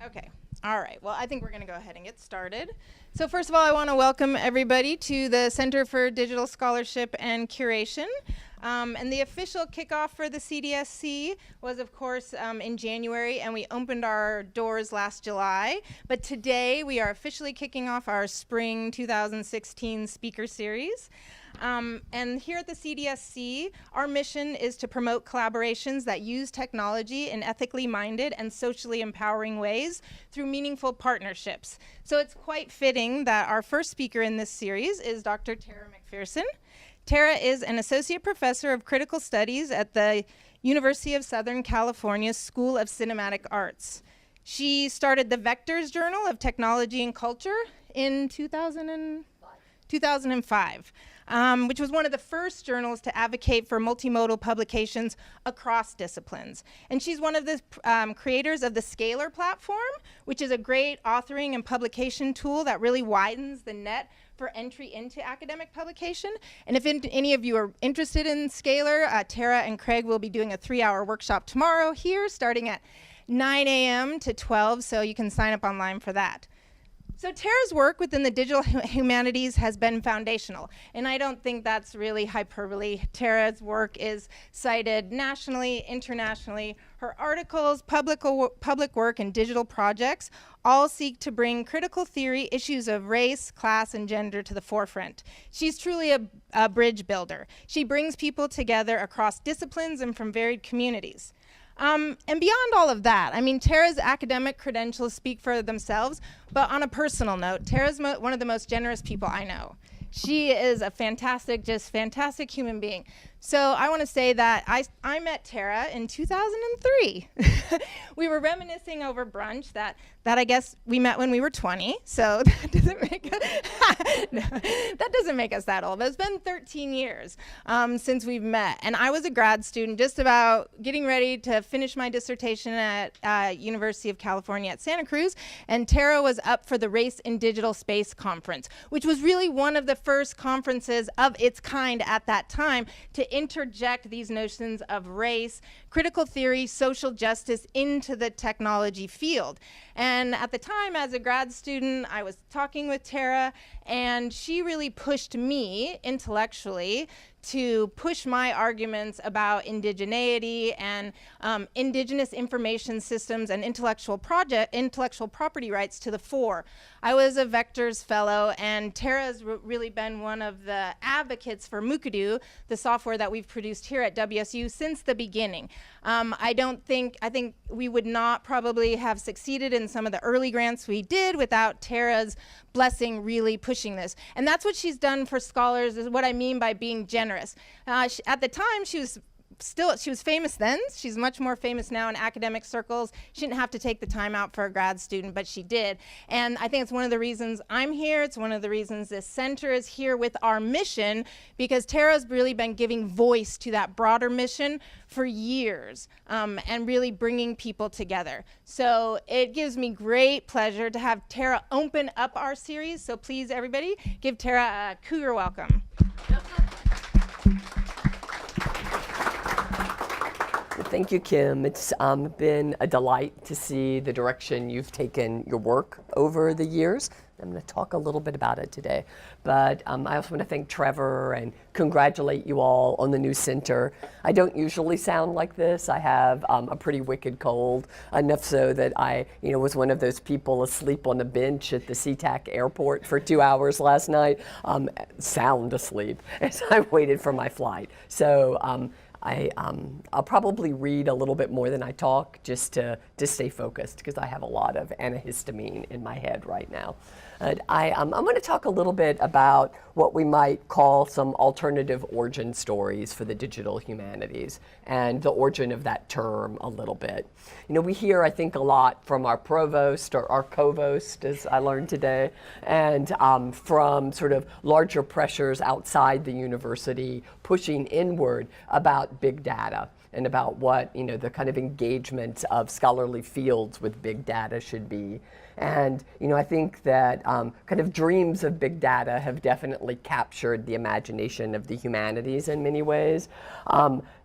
Okay. All right. Well, I think we're going to go ahead and get started. So first of all, I want to welcome everybody to the Center for Digital Scholarship and Curation. And the official kickoff for the CDSC was, of course, in January, and we opened our doors last July. But today, we are officially kicking off our Spring 2016 speaker series. And here at the CDSC, our mission is to promote collaborations that use technology in ethically minded and socially empowering ways through meaningful partnerships. So it's quite fitting that our first speaker in this series is Dr. Tara McPherson. Tara is an associate professor of critical studies at the University of Southern California School of Cinematic Arts. She started the Vectors Journal of Technology and Culture in 2005. Which was one of the first journals to advocate for multimodal publications across disciplines. And she's one of the creators of the Scalar platform, which is a great authoring and publication tool that really widens the net for entry into academic publication. And if any of you are interested in Scalar, Tara and Craig will be doing a 3-hour workshop tomorrow here, starting at 9 a.m. to 12, so you can sign up online for that. So Tara's work within the digital humanities has been foundational, and I don't think that's really hyperbole. Tara's work is cited nationally, internationally. Her articles, public work, and digital projects all seek to bring critical theory issues of race, class, and gender to the forefront. She's truly a bridge builder. She brings people together across disciplines and from varied communities. And beyond all of that, I mean, Tara's academic credentials speak for themselves, but on a personal note, Tara's one of the most generous people I know. She is a fantastic human being. So I want to say that I met Tara in 2003. We were reminiscing over brunch that I guess we met when we were 20, so that doesn't make us that old. But it's been 13 years since we've met, and I was a grad student just about getting ready to finish my dissertation at University of California at Santa Cruz, and Tara was up for the Race in Digital Space Conference, which was really one of the first conferences of its kind at that time to interject these notions of race, critical theory, social justice into the technology field. And at the time, as a grad student, I was talking with Tara, and she really pushed me intellectually to push my arguments about indigeneity and indigenous information systems and intellectual property rights to the fore. I was a Vectors fellow, and Tara's really been one of the advocates for Mookadoo, the software that we've produced here at WSU since the beginning. I think we would not probably have succeeded in some of the early grants we did without Tara's blessing really pushing this. And that's what she's done for scholars, is what I mean by being generous. At the time, she was famous then. She's much more famous now in academic circles. She didn't have to take the time out for a grad student, but she did. And I think it's one of the reasons I'm here. It's one of the reasons this center is here with our mission, because Tara's really been giving voice to that broader mission for years, and really bringing people together. So it gives me great pleasure to have Tara open up our series. So please, everybody, give Tara a cougar welcome. Thank you, Kim. It's been a delight to see the direction you've taken your work over the years. I'm going to talk a little bit about it today. But I also want to thank Trevor and congratulate you all on the new center. I don't usually sound like this. I have a pretty wicked cold, enough so that I was one of those people asleep on a bench at the SeaTac airport for 2 hours last night, sound asleep, as I waited for my flight. So I'll probably read a little bit more than I talk, just to stay focused, because I have a lot of antihistamine in my head right now. I'm going to talk a little bit about what we might call some alternative origin stories for the digital humanities, and the origin of that term a little bit. We hear, I think, a lot from our provost, or our covost, as I learned today, and from sort of larger pressures outside the university pushing inward about big data and about what the kind of engagement of scholarly fields with big data should be. And I think that kind of dreams of big data have definitely captured the imagination of the humanities in many ways.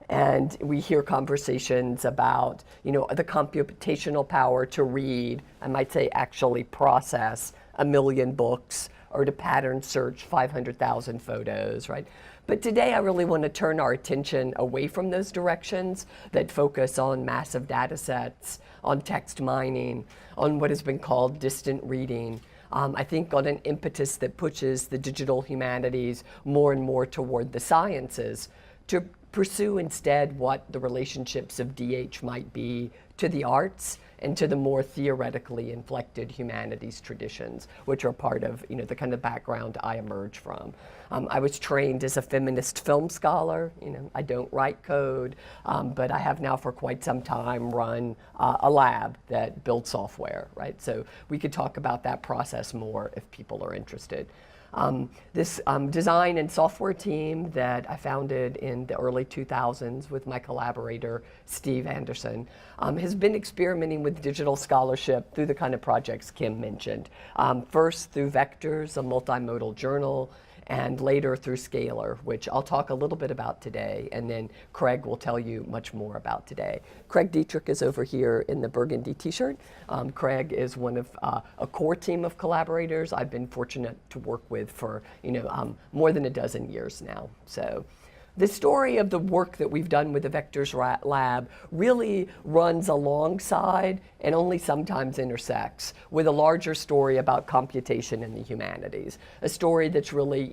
And we hear conversations about, the computational power to read, I might say actually process 1 million books, or to pattern search 500,000 photos, right? But today I really want to turn our attention away from those directions that focus on massive data sets, on text mining, on what has been called distant reading. I think on an impetus that pushes the digital humanities more and more toward the sciences, to pursue instead what the relationships of DH might be to the arts and to the more theoretically inflected humanities traditions, which are part of the kind of background I emerge from. I was trained as a feminist film scholar. I don't write code, but I have now for quite some time run a lab that builds software, right? So we could talk about that process more if people are interested. This design and software team that I founded in the early 2000s with my collaborator, Steve Anderson, has been experimenting with digital scholarship through the kind of projects Kim mentioned. First through Vectors, a multimodal journal, and later through Scalar, which I'll talk a little bit about today, and then Craig will tell you much more about today. Craig Dietrich is over here in the burgundy t-shirt. Craig is one of a core team of collaborators I've been fortunate to work with for more than a dozen years now. So the story of the work that we've done with the Vectors Lab really runs alongside and only sometimes intersects with a larger story about computation in the humanities. A story that's really,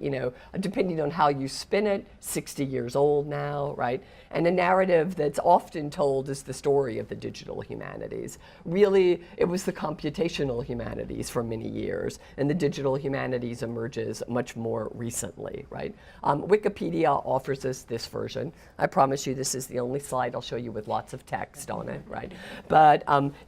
depending on how you spin it, 60 years old now, right? And a narrative that's often told as the story of the digital humanities. Really, it was the computational humanities for many years, and the digital humanities emerges much more recently, right? Wikipedia offers us this version. I promise you this is the only slide I'll show you with lots of text on it, right? But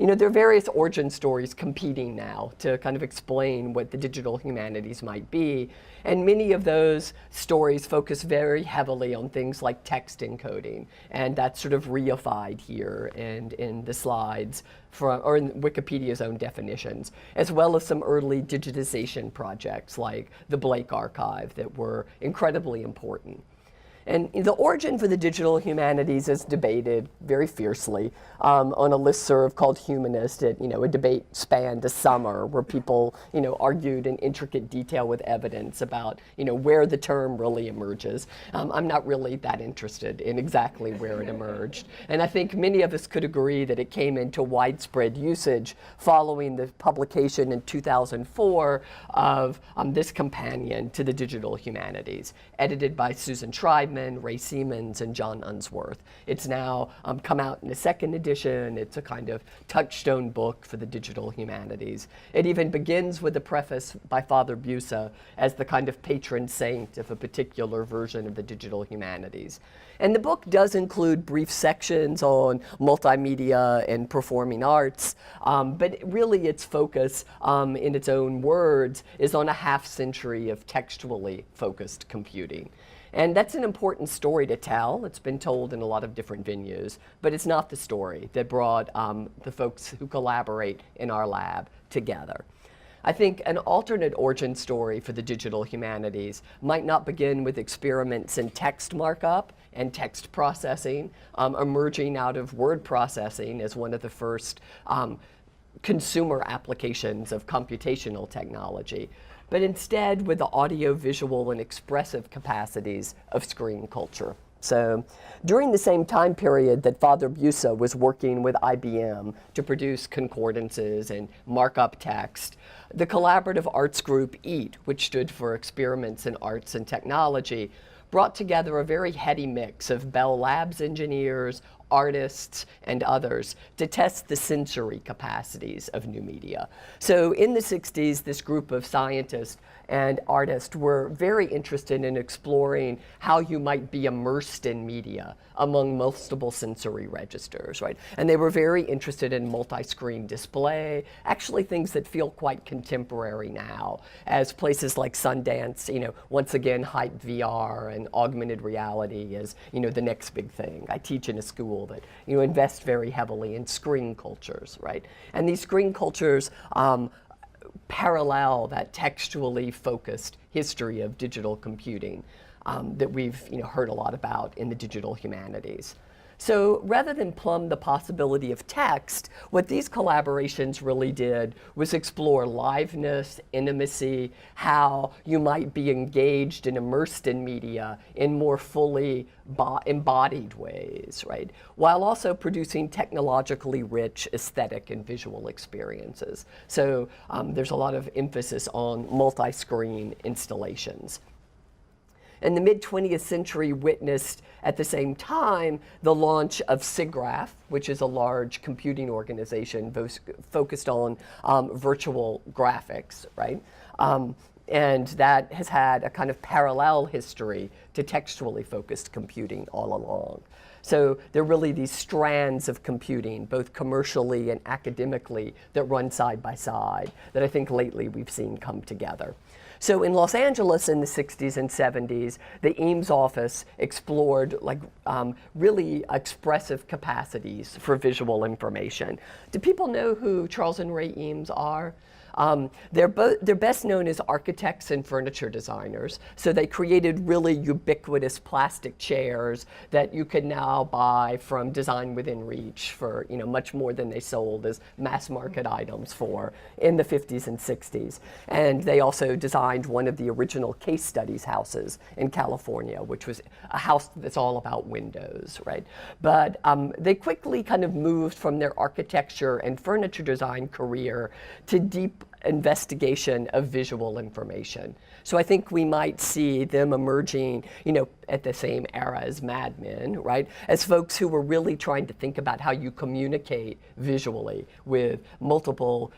there are various origin stories competing now to kind of explain what the digital humanities might be. And many of those stories focus very heavily on things like text encoding. And that's sort of reified here and in the slides or in Wikipedia's own definitions, as well as some early digitization projects like the Blake Archive that were incredibly important. And the origin for the digital humanities is debated very fiercely on a listserv called Humanist. A debate spanned a summer where people, argued in intricate detail with evidence about, where the term really emerges. I'm not really that interested in exactly where it emerged. And I think many of us could agree that it came into widespread usage following the publication in 2004 of this companion to the digital humanities, edited by Susan Schreibman, Ray Siemens, and John Unsworth. It's now come out in a second edition. It's a kind of touchstone book for the digital humanities. It even begins with a preface by Father Bozell as the kind of patron saint of a particular version of the digital humanities. And the book does include brief sections on multimedia and performing arts, but really its focus, in its own words, is on a half century of textually focused computing. And that's an important story to tell. It's been told in a lot of different venues, but it's not the story that brought the folks who collaborate in our lab together. I think an alternate origin story for the digital humanities might not begin with experiments in text markup and text processing, emerging out of word processing as one of the first consumer applications of computational technology, but instead with the audio, visual, and expressive capacities of screen culture. So during the same time period that Father Bozell was working with IBM to produce concordances and mark up text, the collaborative arts group EAT, which stood for Experiments in Arts and Technology, brought together a very heady mix of Bell Labs engineers, artists, and others to test the sensory capacities of new media. So in the 60s, this group of scientists and artists were very interested in exploring how you might be immersed in media among multiple sensory registers, right? And they were very interested in multi-screen display, actually things that feel quite contemporary now, as places like Sundance, once again hype VR and augmented reality as, the next big thing. I teach in a school that, invest very heavily in screen cultures, right? And these screen cultures parallel that textually focused history of digital computing. that we've heard a lot about in the digital humanities. So rather than plumb the possibility of text, what these collaborations really did was explore liveness, intimacy, how you might be engaged and immersed in media in more fully embodied ways, right? While also producing technologically rich aesthetic and visual experiences. So there's a lot of emphasis on multi-screen installations. And the mid-20th century witnessed at the same time the launch of SIGGRAPH, which is a large computing organization focused on virtual graphics, right? And that has had a kind of parallel history to textually focused computing all along. So there are really these strands of computing, both commercially and academically, that run side by side, that I think lately we've seen come together. So in Los Angeles in the 60s and 70s, the Eames Office explored really expressive capacities for visual information. Do people know who Charles and Ray Eames are? They're best known as architects and furniture designers. So they created really ubiquitous plastic chairs that you could now buy from Design Within Reach for much more than they sold as mass market items for in the 50s and 60s. And they also designed one of the original case studies houses in California, which was a house that's all about windows, right? But they quickly kind of moved from their architecture and furniture design career to deep investigation of visual information. So I think we might see them emerging, at the same era as Mad Men, right? As folks who were really trying to think about how you communicate visually with multiple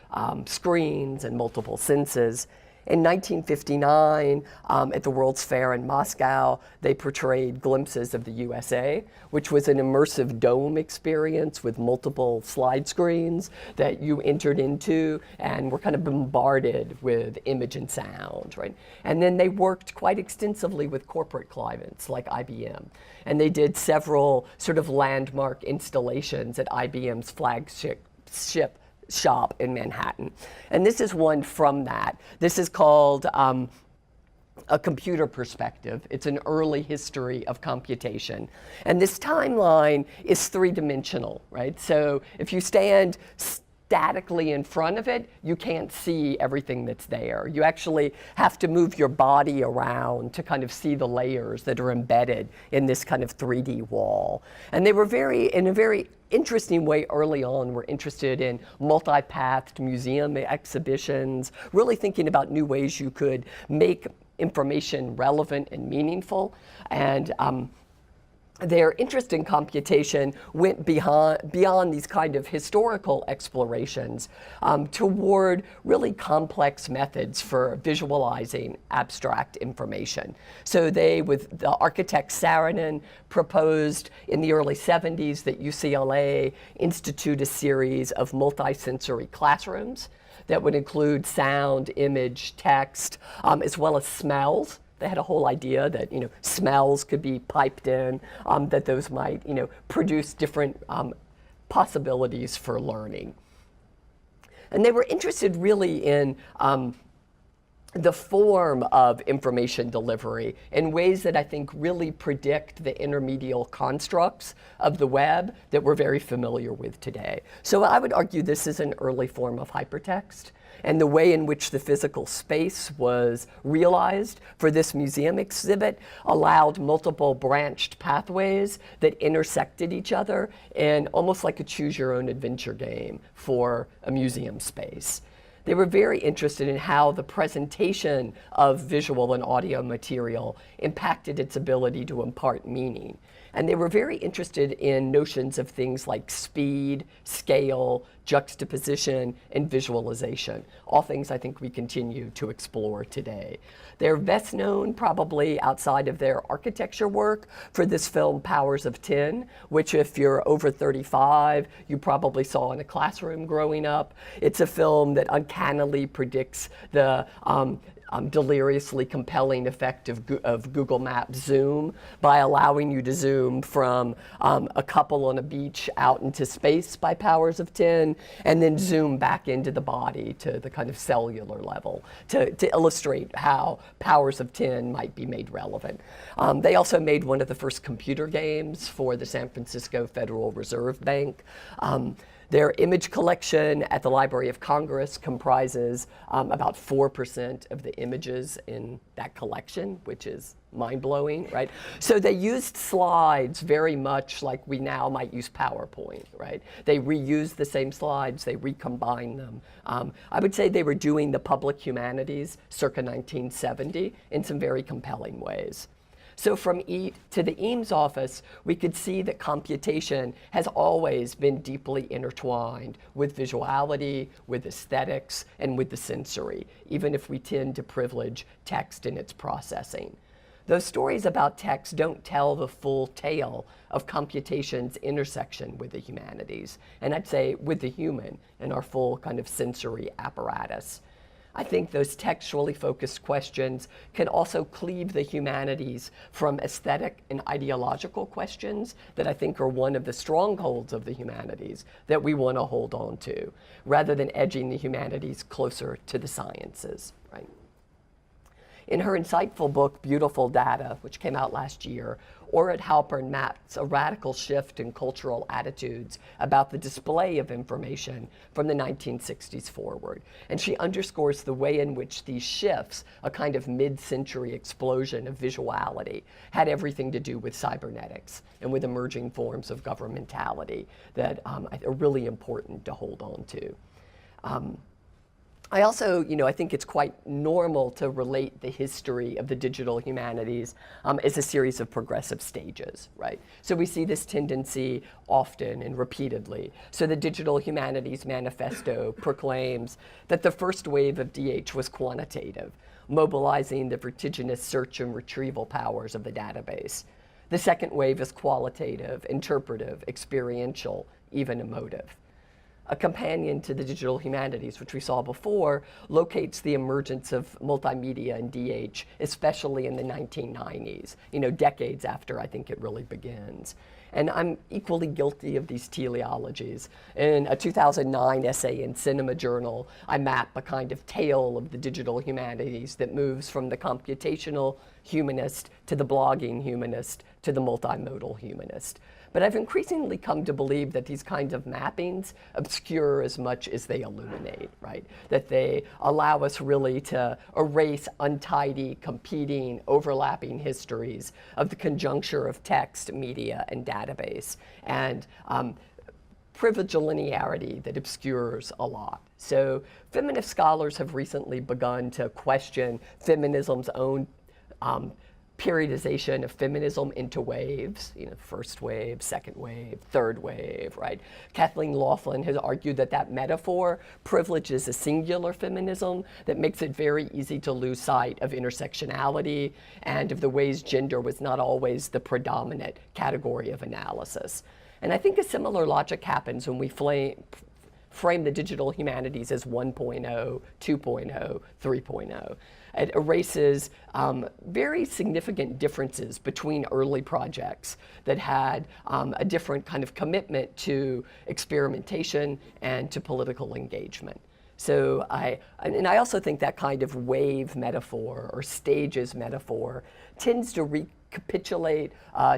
screens and multiple senses. In 1959, at the World's Fair in Moscow, they portrayed glimpses of the USA, which was an immersive dome experience with multiple slide screens that you entered into and were kind of bombarded with image and sound, right? And then they worked quite extensively with corporate clients like IBM. And they did several sort of landmark installations at IBM's flagship shop in Manhattan. And this is one from that. This is called A Computer Perspective. It's an early history of computation. And this timeline is three-dimensional, right? So if you stand statically in front of it, you can't see everything that's there. You actually have to move your body around to kind of see the layers that are embedded in this kind of 3D wall. And they were in a very interesting way early on, were interested in multi-pathed museum exhibitions, really thinking about new ways you could make information relevant and meaningful. And their interest in computation went beyond these kind of historical explorations toward really complex methods for visualizing abstract information. So they, with the architect Saarinen, proposed in the early 70s that UCLA institute a series of multi-sensory classrooms that would include sound, image, text, as well as smells. They had a whole idea that smells could be piped in, that those might produce different possibilities for learning. And they were interested really in the form of information delivery in ways that I think really predict the intermedial constructs of the web that we're very familiar with today. So I would argue this is an early form of hypertext. And the way in which the physical space was realized for this museum exhibit allowed multiple branched pathways that intersected each other in almost like a choose-your-own-adventure game for a museum space. They were very interested in how the presentation of visual and audio material impacted its ability to impart meaning. And they were very interested in notions of things like speed, scale, juxtaposition, and visualization, all things I think we continue to explore today. They're best known, probably outside of their architecture work, for this film Powers of 10, which if you're over 35, you probably saw in a classroom growing up. It's a film that uncannily predicts the deliriously compelling effect of Google Maps zoom by allowing you to zoom from a couple on a beach out into space by powers of 10, and then zoom back into the body to the kind of cellular level to illustrate how powers of 10 might be made relevant. They also made one of the first computer games for the San Francisco Federal Reserve Bank. Their image collection at the Library of Congress comprises about 4% of the images in that collection, which is mind-blowing, right? So they used slides very much like we now might use PowerPoint, right? They reused the same slides, they recombined them. I would say they were doing the public humanities circa 1970 in some very compelling ways. So from to the Eames Office, we could see that computation has always been deeply intertwined with visuality, with aesthetics, and with the sensory, even if we tend to privilege text in its processing. Those stories about text don't tell the full tale of computation's intersection with the humanities, and I'd say with the human and our full kind of sensory apparatus. I think those textually focused questions can also cleave the humanities from aesthetic and ideological questions that I think are one of the strongholds of the humanities that we want to hold on to, rather than edging the humanities closer to the sciences, right? In her insightful book, Beautiful Data, which came out last year, Orit Halpern maps a radical shift in cultural attitudes about the display of information from the 1960s forward. And she underscores the way in which these shifts, a kind of mid-century explosion of visuality, had everything to do with cybernetics and with emerging forms of governmentality that are really important to hold on to. I also, I think it's quite normal to relate the history of the digital humanities as a series of progressive stages, right? So we see this tendency often and repeatedly. So the Digital Humanities Manifesto proclaims that the first wave of DH was quantitative, mobilizing the vertiginous search and retrieval powers of the database. The second wave is qualitative, interpretive, experiential, even emotive. A companion to the digital humanities, which we saw before, locates the emergence of multimedia and DH, especially in the 1990s, decades after I think it really begins. And I'm equally guilty of these teleologies. In a 2009 essay in Cinema Journal, I map a kind of tale of the digital humanities that moves from the computational humanist to the blogging humanist to the multimodal humanist. But I've increasingly come to believe that these kinds of mappings obscure as much as they illuminate, right? That they allow us really to erase untidy, competing, overlapping histories of the conjuncture of text, media, and database, and privilege a linearity that obscures a lot. So feminist scholars have recently begun to question feminism's own periodization of feminism into waves, first wave, second wave, third wave, right? Kathleen Laughlin has argued that that metaphor privileges a singular feminism that makes it very easy to lose sight of intersectionality and of the ways gender was not always the predominant category of analysis. And I think a similar logic happens when we frame the digital humanities as 1.0, 2.0, 3.0. It erases very significant differences between early projects that had a different kind of commitment to experimentation and to political engagement. So I also think that kind of wave metaphor or stages metaphor tends to recapitulate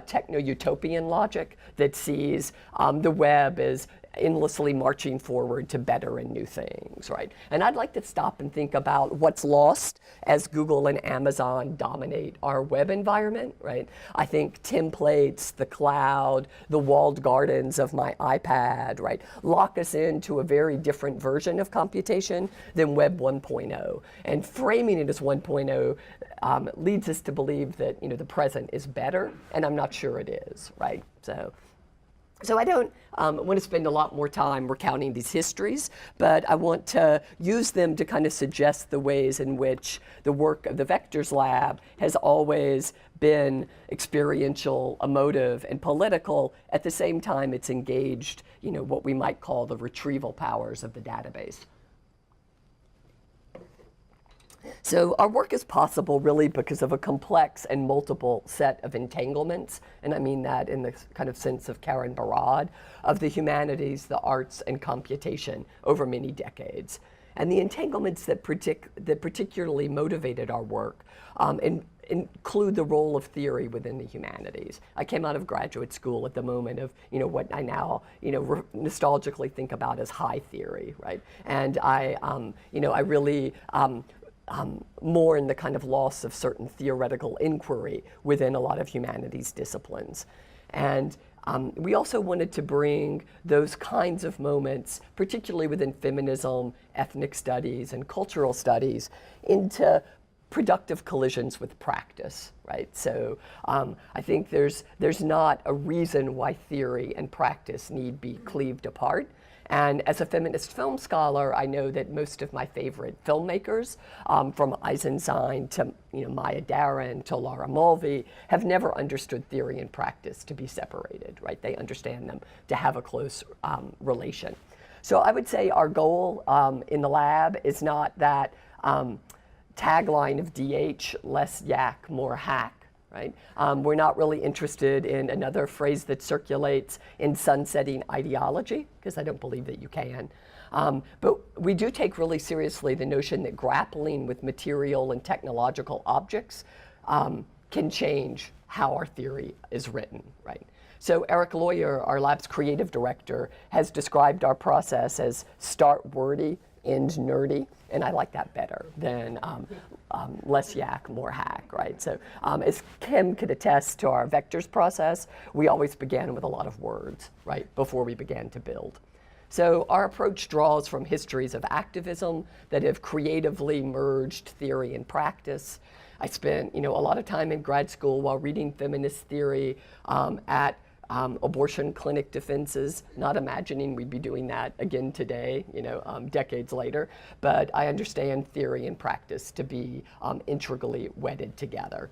techno-utopian logic that sees the web as endlessly marching forward to better and new things, right? And I'd like to stop and think about what's lost as Google and Amazon dominate our web environment, right? I think templates, the cloud, the walled gardens of my iPad, right, lock us into a very different version of computation than Web 1.0. And framing it as 1.0 leads us to believe that, the present is better, and I'm not sure it is, right? So I don't want to spend a lot more time recounting these histories, but I want to use them to kind of suggest the ways in which the work of the Vectors Lab has always been experiential, emotive, and political. At the same time, it's engaged, what we might call the retrieval powers of the database. So our work is possible really because of a complex and multiple set of entanglements, and I mean that in the kind of sense of Karen Barad, of the humanities, the arts, and computation over many decades. And the entanglements that particularly motivated our work include the role of theory within the humanities. I came out of graduate school at the moment of, what I now, nostalgically think about as high theory, right? And I really mourn the kind of loss of certain theoretical inquiry within a lot of humanities disciplines. And we also wanted to bring those kinds of moments, particularly within feminism, ethnic studies, and cultural studies, into productive collisions with practice, right? So I think there's not a reason why theory and practice need be cleaved apart. And as a feminist film scholar, I know that most of my favorite filmmakers, from Eisenstein to Maya Deren to Laura Mulvey, have never understood theory and practice to be separated, right? They understand them to have a close relation. So I would say our goal in the lab is not that tagline of DH, less yak, more hack. Right? We're not really interested in another phrase that circulates in sunsetting ideology, because I don't believe that you can. But we do take really seriously the notion that grappling with material and technological objects can change how our theory is written, right? So Eric Lawyer, our lab's creative director, has described our process as start wordy, end nerdy, and I like that better than less yak, more hack, right? So as Kim could attest to our vectors process, we always began with a lot of words, right, before we began to build. So our approach draws from histories of activism that have creatively merged theory and practice. I spent, a lot of time in grad school while reading feminist theory at abortion clinic defenses, not imagining we'd be doing that again today, decades later. But I understand theory and practice to be integrally wedded together.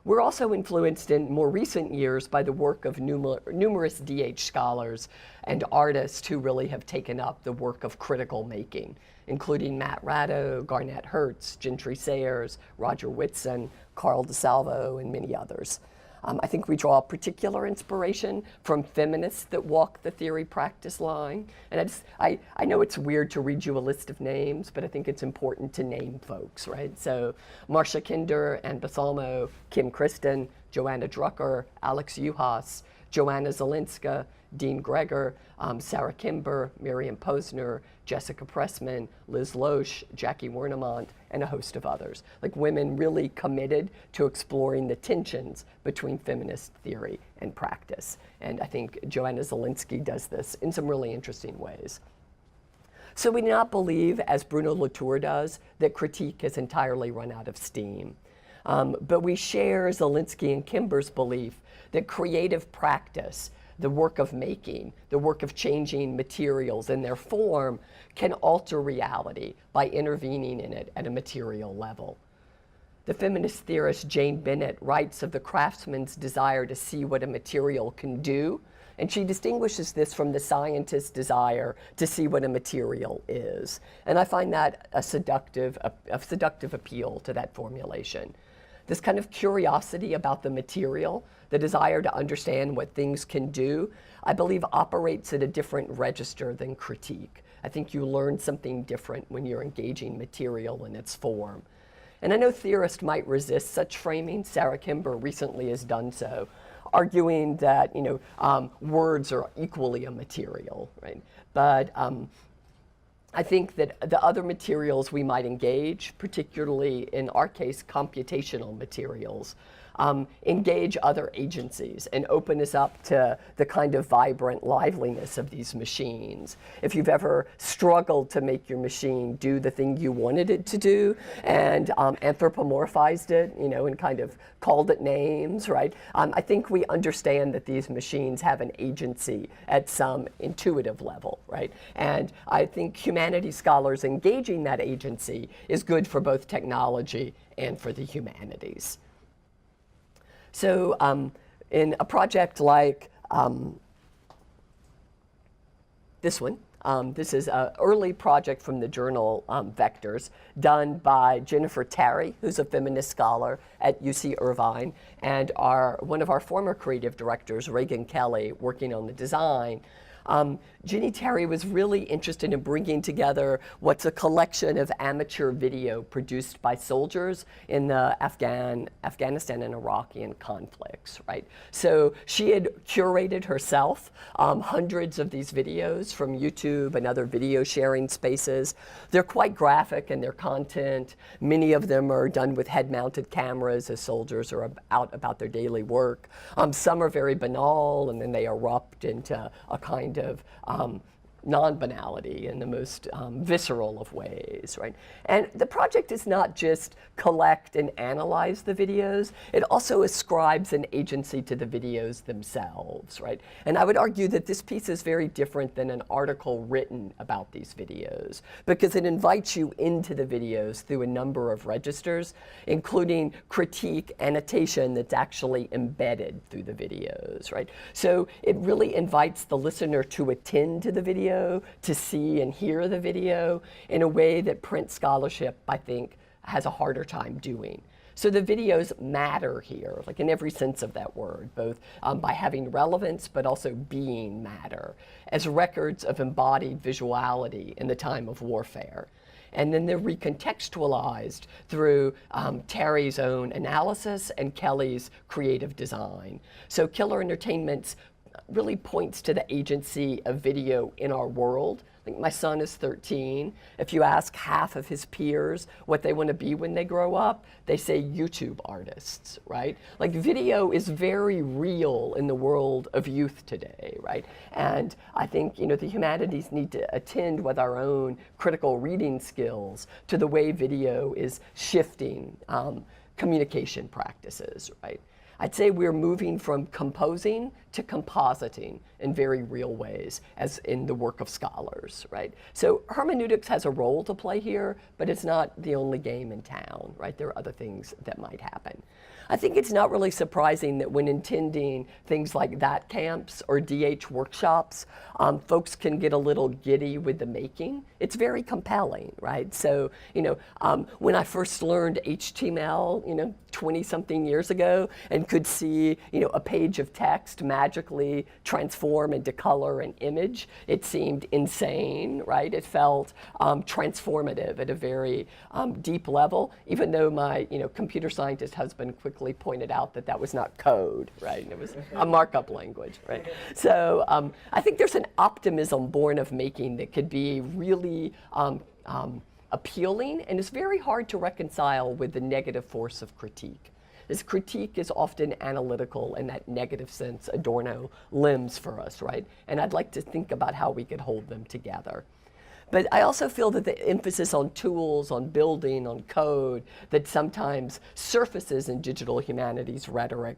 We're also influenced in more recent years by the work of numerous DH scholars and artists who really have taken up the work of critical making, including Matt Ratto, Garnett Hertz, Gentry Sayers, Roger Whitson, Carl DeSalvo, and many others. I think we draw particular inspiration from feminists that walk the theory-practice line. And I know it's weird to read you a list of names, but I think it's important to name folks, right? So Marcia Kinder, Ann Basalmo, Kim Kristen, Joanna Drucker, Alex Uhas, Joanna Zelinska, Dean Greger, Sarah Kimber, Miriam Posner, Jessica Pressman, Liz Loesch, Jackie Wernemont, and a host of others. Like women really committed to exploring the tensions between feminist theory and practice. And I think Joanna Zelinsky does this in some really interesting ways. So we do not believe, as Bruno Latour does, that critique has entirely run out of steam. But we share Zelinsky and Kimber's belief that creative practice, the work of making, the work of changing materials and their form, can alter reality by intervening in it at a material level. The feminist theorist Jane Bennett writes of the craftsman's desire to see what a material can do, and she distinguishes this from the scientist's desire to see what a material is. And I find that a seductive appeal to that formulation. This kind of curiosity about the material, the desire to understand what things can do, I believe operates at a different register than critique. I think you learn something different when you're engaging material in its form. And I know theorists might resist such framing. Sarah Kimber recently has done so, arguing that words are equally a material, right? But I think that the other materials we might engage, particularly in our case, computational materials, engage other agencies and open us up to the kind of vibrant liveliness of these machines. If you've ever struggled to make your machine do the thing you wanted it to do and anthropomorphized it, and kind of called it names, right? I think we understand that these machines have an agency at some intuitive level, right? And I think humanities scholars engaging that agency is good for both technology and for the humanities. So in a project like this one, This is an early project from the journal Vectors, done by Jennifer Terry, who's a feminist scholar at UC Irvine, and one of our former creative directors, Reagan Kelly, working on the design. Ginny Terry was really interested in bringing together what's a collection of amateur video produced by soldiers in the Afghanistan and Iraqi conflicts, right? So she had curated herself hundreds of these videos from YouTube and other video sharing spaces. They're quite graphic in their content. Many of them are done with head-mounted cameras as soldiers are out about their daily work. Some are very banal, and then they erupt into a kind of non-banality in the most visceral of ways, right? And the project is not just collect and analyze the videos, it also ascribes an agency to the videos themselves, right? And I would argue that this piece is very different than an article written about these videos, because it invites you into the videos through a number of registers, including critique, annotation that's actually embedded through the videos, right? So it really invites the listener to attend to the video, to see and hear the video in a way that print scholarship, I think, has a harder time doing. So the videos matter here, like in every sense of that word, both by having relevance but also being matter, as records of embodied visuality in the time of warfare. And then they're recontextualized through Terry's own analysis and Kelly's creative design. So Killer Entertainment's really points to the agency of video in our world. I think my son is 13. If you ask half of his peers what they want to be when they grow up, they say YouTube artists, right? Like video is very real in the world of youth today, right? And I think, the humanities need to attend with our own critical reading skills to the way video is shifting communication practices, right? I'd say we're moving from composing to compositing in very real ways, as in the work of scholars, right? So hermeneutics has a role to play here, but it's not the only game in town, right? There are other things that might happen. I think it's not really surprising that when attending things like that camps or DH workshops, folks can get a little giddy with the making. It's very compelling, right? So, when I first learned HTML, 20-something years ago, and could see, a page of text magically transform into color and image, it seemed insane, right? It felt transformative at a very deep level, even though my, computer scientist husband quickly pointed out that that was not code, right? And it was a markup language, right? So I think there's an optimism born of making that could be really appealing, and it's very hard to reconcile with the negative force of critique. This critique is often analytical in that negative sense Adorno limbs for us, right? And I'd like to think about how we could hold them together. But I also feel that the emphasis on tools, on building, on code, that sometimes surfaces in digital humanities rhetoric,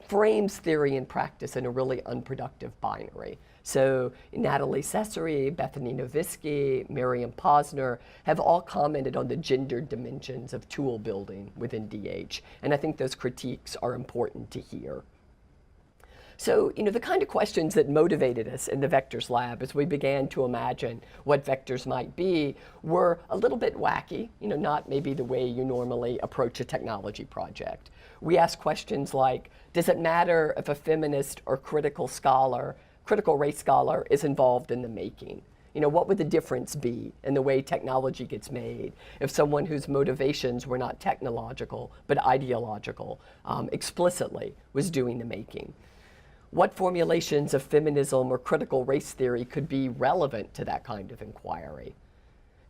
frames theory and practice in a really unproductive binary. So Natalie Cesare, Bethany Novisky, Miriam Posner have all commented on the gendered dimensions of tool building within DH, and I think those critiques are important to hear. So, the kind of questions that motivated us in the Vectors Lab as we began to imagine what vectors might be were a little bit wacky, not maybe the way you normally approach a technology project. We asked questions like, does it matter if a feminist or critical race scholar is involved in the making? What would the difference be in the way technology gets made if someone whose motivations were not technological but ideological explicitly was doing the making? What formulations of feminism or critical race theory could be relevant to that kind of inquiry?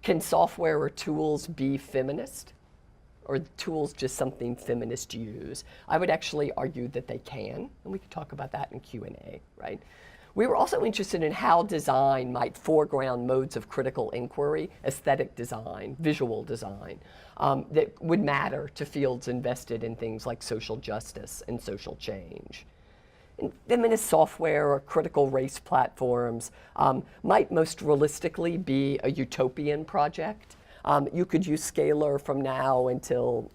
Can software or tools be feminist? Or are tools just something feminists use? I would actually argue that they can, and we could talk about that in Q&A, right? We were also interested in how design might foreground modes of critical inquiry, aesthetic design, visual design, that would matter to fields invested in things like social justice and social change. And feminist software or critical race platforms might most realistically be a utopian project. You could use Scalar from now until,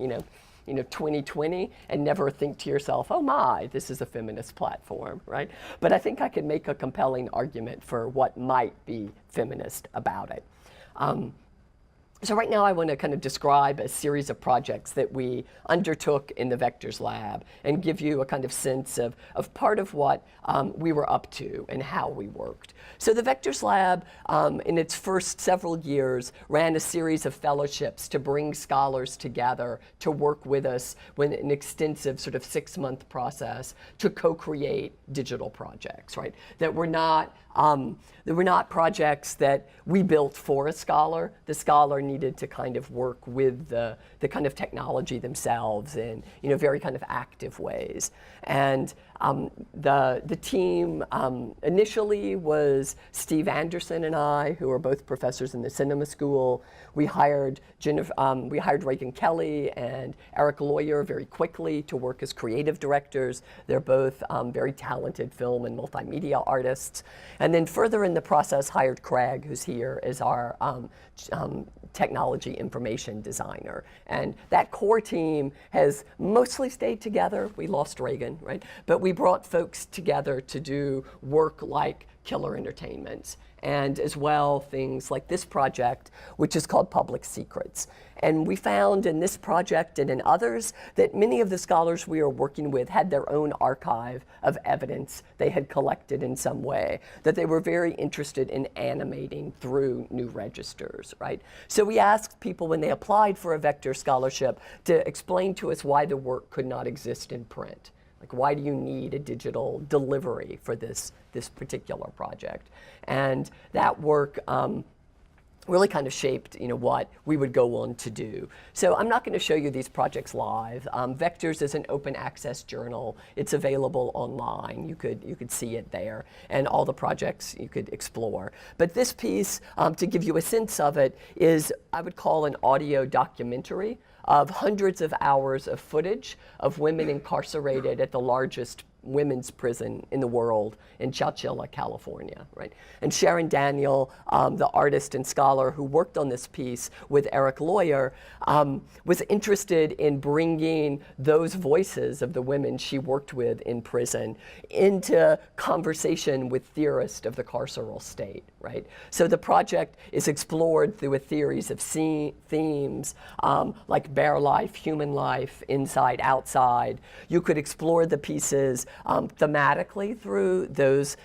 2020 and never think to yourself, oh my, this is a feminist platform, right? But I think I could make a compelling argument for what might be feminist about it. So right now I want to kind of describe a series of projects that we undertook in the Vectors Lab and give you a kind of sense of part of what we were up to and how we worked. So the Vectors Lab, in its first several years, ran a series of fellowships to bring scholars together to work with us with an extensive sort of 6-month process to co-create digital projects, right? That were not projects that we built for a scholar. The scholar needed to kind of work with the kind of technology themselves in very kind of active ways. And the team initially was Steve Anderson and I, who are both professors in the cinema school. We hired Reagan Kelly and Eric Lawyer very quickly to work as creative directors. They're both very talented film and multimedia artists. And then further in the process, hired Craig, who's here, as our technology information designer. And that core team has mostly stayed together. We lost Reagan, right? But we brought folks together to do work like Killer Entertainments, and as well things like this project, which is called Public Secrets. And we found in this project and in others that many of the scholars we are working with had their own archive of evidence they had collected in some way, that they were very interested in animating through new registers, right? So we asked people when they applied for a Vector scholarship to explain to us why the work could not exist in print. Like, why do you need a digital delivery for this particular project? And that work really kind of shaped what we would go on to do. So I'm not going to show you these projects live. Vectors is an open access journal. It's available online. You could see it there, and all the projects you could explore. But this piece, to give you a sense of it, is I would call an audio documentary of hundreds of hours of footage of women incarcerated at the largest women's prison in the world in Chowchilla, California, right? And Sharon Daniel, the artist and scholar who worked on this piece with Eric Lawyer, was interested in bringing those voices of the women she worked with in prison into conversation with theorists of the carceral state, right? So the project is explored through a series of themes like bare life, human life, inside, outside. You could explore the pieces thematically through those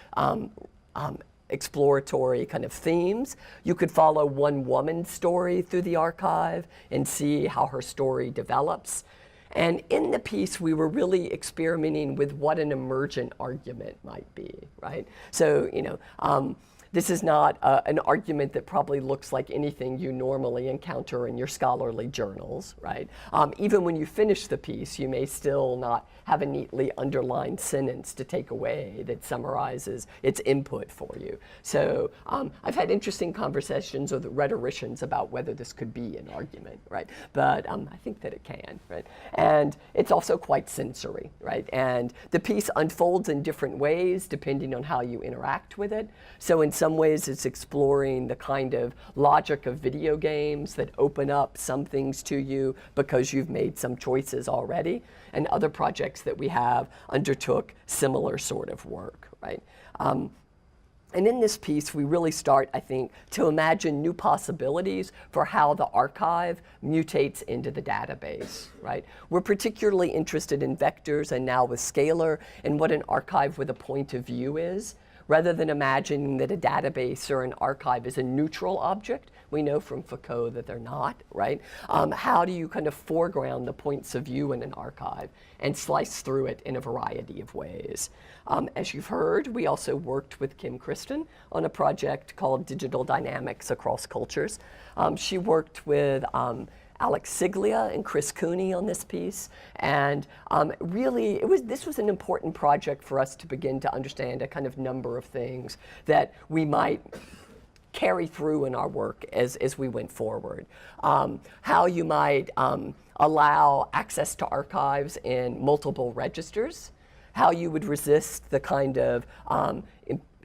exploratory kind of themes. You could follow one woman's story through the archive and see how her story develops. And in the piece, we were really experimenting with what an emergent argument might be, right? So, this is not an argument that probably looks like anything you normally encounter in your scholarly journals, right? Even when you finish the piece, you may still not have a neatly underlined sentence to take away that summarizes its input for you. So I've had interesting conversations with rhetoricians about whether this could be an argument, right? But I think that it can, right? And it's also quite sensory, right? And the piece unfolds in different ways depending on how you interact with it. So in some ways, it's exploring the kind of logic of video games that open up some things to you because you've made some choices already. And other projects that we have undertook similar sort of work, right? And in this piece, we really start, I think, to imagine new possibilities for how the archive mutates into the database, right? We're particularly interested in vectors and now with Scalar and what an archive with a point of view is. Rather than imagining that a database or an archive is a neutral object, we know from Foucault that they're not, right? How do you kind of foreground the points of view in an archive and slice through it in a variety of ways? As you've heard, we also worked with Kim Kristen on a project called Digital Dynamics Across Cultures. She worked with Alex Siglia and Chris Cooney on this piece, and really, this was an important project for us to begin to understand a kind of number of things that we might carry through in our work as we went forward. How you might allow access to archives in multiple registers, how you would resist the kind of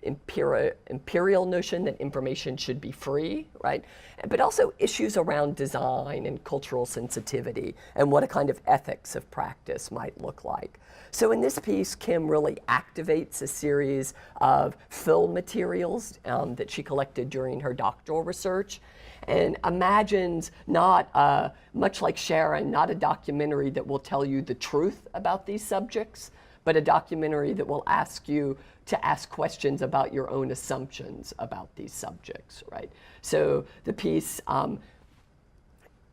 imperial notion that information should be free, right? But also issues around design and cultural sensitivity and what a kind of ethics of practice might look like. So in this piece, Kim really activates a series of film materials that she collected during her doctoral research, and imagines not, much like Sharon, not a documentary that will tell you the truth about these subjects, but a documentary that will ask you to ask questions about your own assumptions about these subjects, right? So the piece,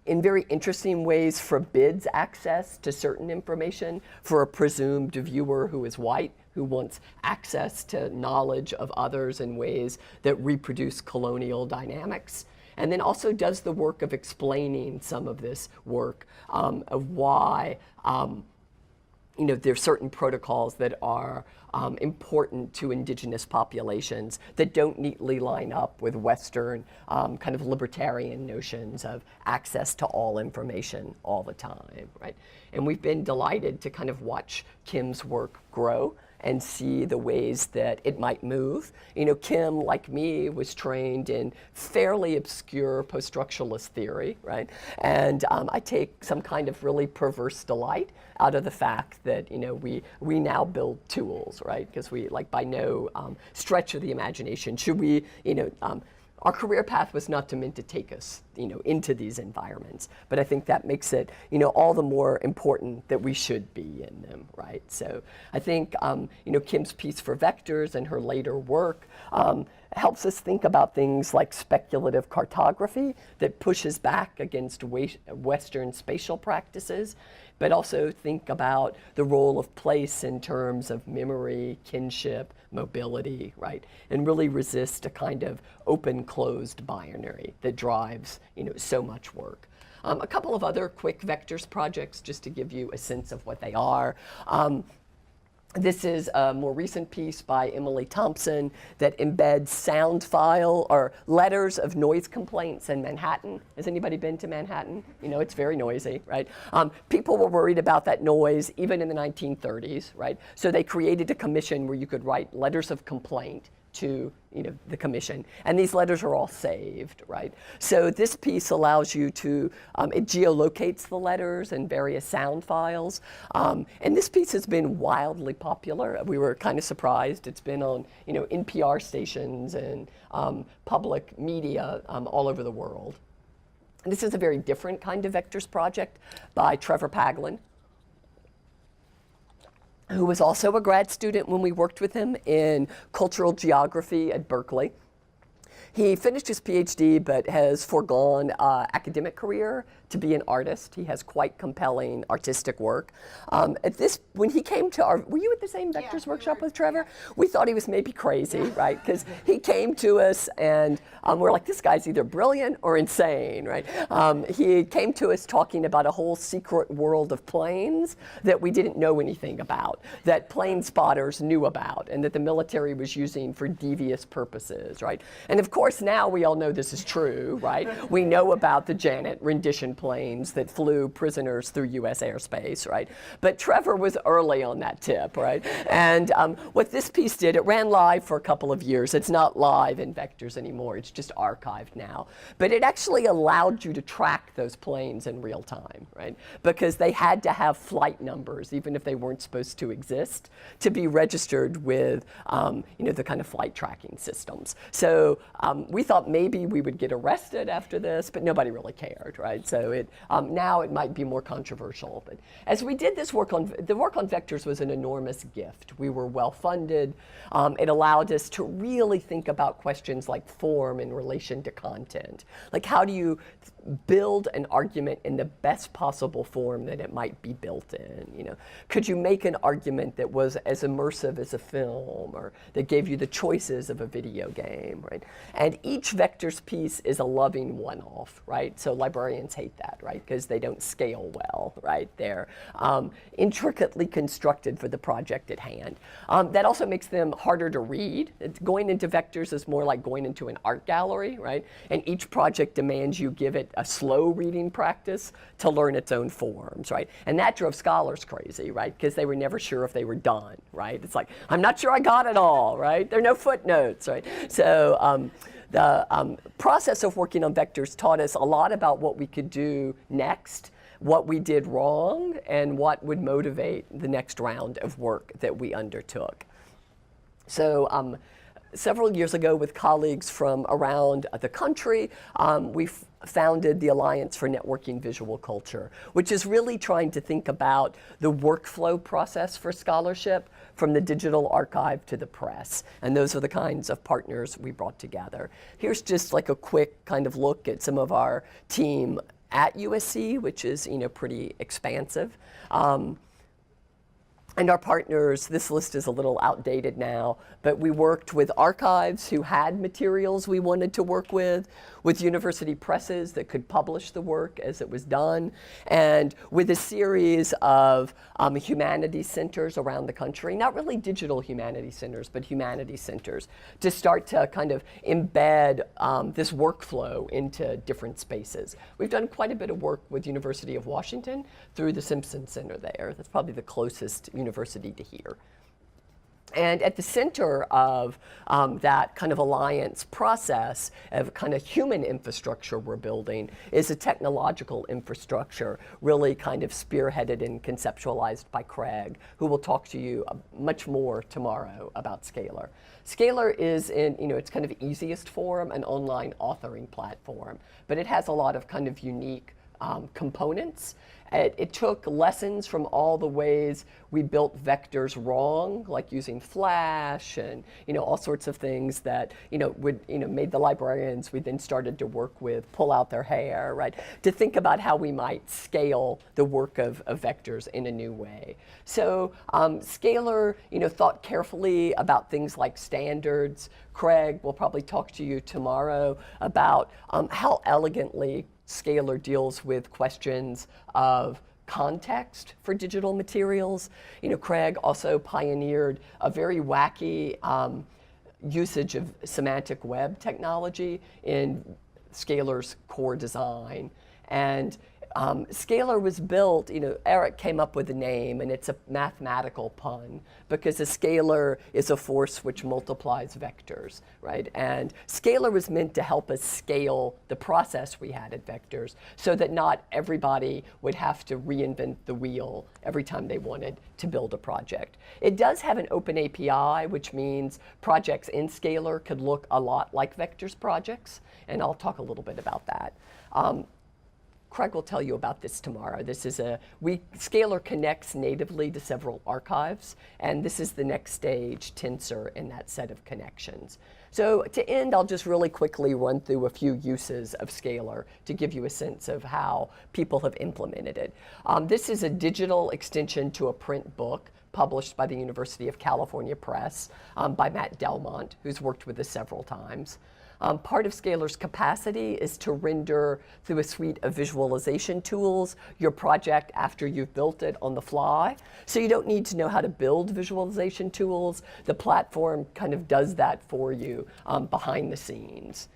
in very interesting ways, forbids access to certain information for a presumed viewer who is white, who wants access to knowledge of others in ways that reproduce colonial dynamics. And then also does the work of explaining some of this work of why there's certain protocols that are important to indigenous populations that don't neatly line up with Western kind of libertarian notions of access to all information all the time, right? And we've been delighted to kind of watch Kim's work grow and see the ways that it might move. Kim, like me, was trained in fairly obscure post-structuralist theory, right? And I take some kind of really perverse delight out of the fact that, we now build tools, right? Because we, by no stretch of the imagination should we, our career path was not meant to take us, into these environments. But I think that makes it, all the more important that we should be in them, right? So I think, Kim's piece for vectors and her later work helps us think about things like speculative cartography that pushes back against Western spatial practices, but also think about the role of place in terms of memory, kinship, mobility, right? And really resist a kind of open-closed binary that drives, so much work. A couple of other quick vectors projects, just to give you a sense of what they are. This is a more recent piece by Emily Thompson that embeds sound file or letters of noise complaints in Manhattan. Has anybody been to Manhattan? It's very noisy, right? People were worried about that noise even in the 1930s, right? So they created a commission where you could write letters of complaint to the commission, and these letters are all saved, right? So this piece allows you to, it geolocates the letters and various sound files, and this piece has been wildly popular. We were kind of surprised. It's been on NPR stations and public media all over the world. And this is a very different kind of vectors project by Trevor Paglen, who was also a grad student when we worked with him in cultural geography at Berkeley. He finished his PhD but has foregone academic career to be an artist. He has quite compelling artistic work. When he came to our, were you at the same vectors workshop with Trevor? Yeah. We thought he was maybe crazy, right? Because he came to us and we're like, this guy's either brilliant or insane, right? He came to us talking about a whole secret world of planes that we didn't know anything about, that plane spotters knew about, and that the military was using for devious purposes, right? And of course, now we all know this is true, right? We know about the Janet rendition planes that flew prisoners through U.S. airspace, right? But Trevor was early on that tip, right? And what this piece did, it ran live for a couple of years. It's not live in vectors anymore. It's just archived now. But it actually allowed you to track those planes in real time, right? Because they had to have flight numbers, even if they weren't supposed to exist, to be registered with, the kind of flight tracking systems. So we thought maybe we would get arrested after this, but nobody really cared, right? So now it might be more controversial. But as we did this work the work on vectors was an enormous gift. We were well funded. It allowed us to really think about questions like form in relation to content. Like, how do you build an argument in the best possible form that it might be built in? Could you make an argument that was as immersive as a film, or that gave you the choices of a video game, right? And each vectors piece is a loving one-off, right? So librarians hate tolerate that, right? Because they don't scale well, right? They're intricately constructed for the project at hand. That also makes them harder to read. Going into vectors is more like going into an art gallery, right? And each project demands you give it a slow reading practice to learn its own forms, right? And that drove scholars crazy, right? Because they were never sure if they were done, right? It's like, I'm not sure I got it all, right? There are no footnotes, right? So the process of working on vectors taught us a lot about what we could do next, what we did wrong, and what would motivate the next round of work that we undertook. So several years ago, with colleagues from around the country, we founded the Alliance for Networking Visual Culture, which is really trying to think about the workflow process for scholarship from the digital archive to the press. And those are the kinds of partners we brought together. Here's just like a quick kind of look at some of our team at USC, which is, you know, pretty expansive. And our partners, this list is a little outdated now, but we worked with archives who had materials we wanted to work with university presses that could publish the work as it was done, and with a series of humanities centers around the country, not really digital humanities centers, but humanities centers, to start to kind of embed this workflow into different spaces. We've done quite a bit of work with University of Washington through the Simpson Center there. That's probably the closest university to here. And at the center of that kind of alliance process of kind of human infrastructure we're building is a technological infrastructure really kind of spearheaded and conceptualized by Craig, who will talk to you much more tomorrow about Scalar. Scalar is in, you know, its kind of easiest form, an online authoring platform, but it has a lot of kind of unique components. It took lessons from all the ways we built vectors wrong, like using Flash and, you know, all sorts of things that, you know, would, you know, made the librarians we then started to work with pull out their hair, right, to think about how we might scale the work of vectors in a new way. So Scalar, you know, thought carefully about things like standards. Craig will probably talk to you tomorrow about how elegantly Scalar deals with questions of context for digital materials. You know, Craig also pioneered a very wacky usage of semantic web technology in Scalar's core design. And Scalar was built, you know, Eric came up with the name, and it's a mathematical pun because a scalar is a force which multiplies vectors, right? And Scalar was meant to help us scale the process we had at vectors so that not everybody would have to reinvent the wheel every time they wanted to build a project. It does have an open API, which means projects in Scalar could look a lot like vectors projects, and I'll talk a little bit about that. Craig will tell you about this tomorrow. This is Scalar connects natively to several archives, and this is the next stage, Tensor, in that set of connections. So to end, I'll just really quickly run through a few uses of Scalar to give you a sense of how people have implemented it. This is a digital extension to a print book published by the University of California Press by Matt Delmont, who's worked with us several times. Part of Scalar's capacity is to render through a suite of visualization tools your project after you've built it on the fly. So you don't need to know how to build visualization tools. The platform kind of does that for you behind the scenes.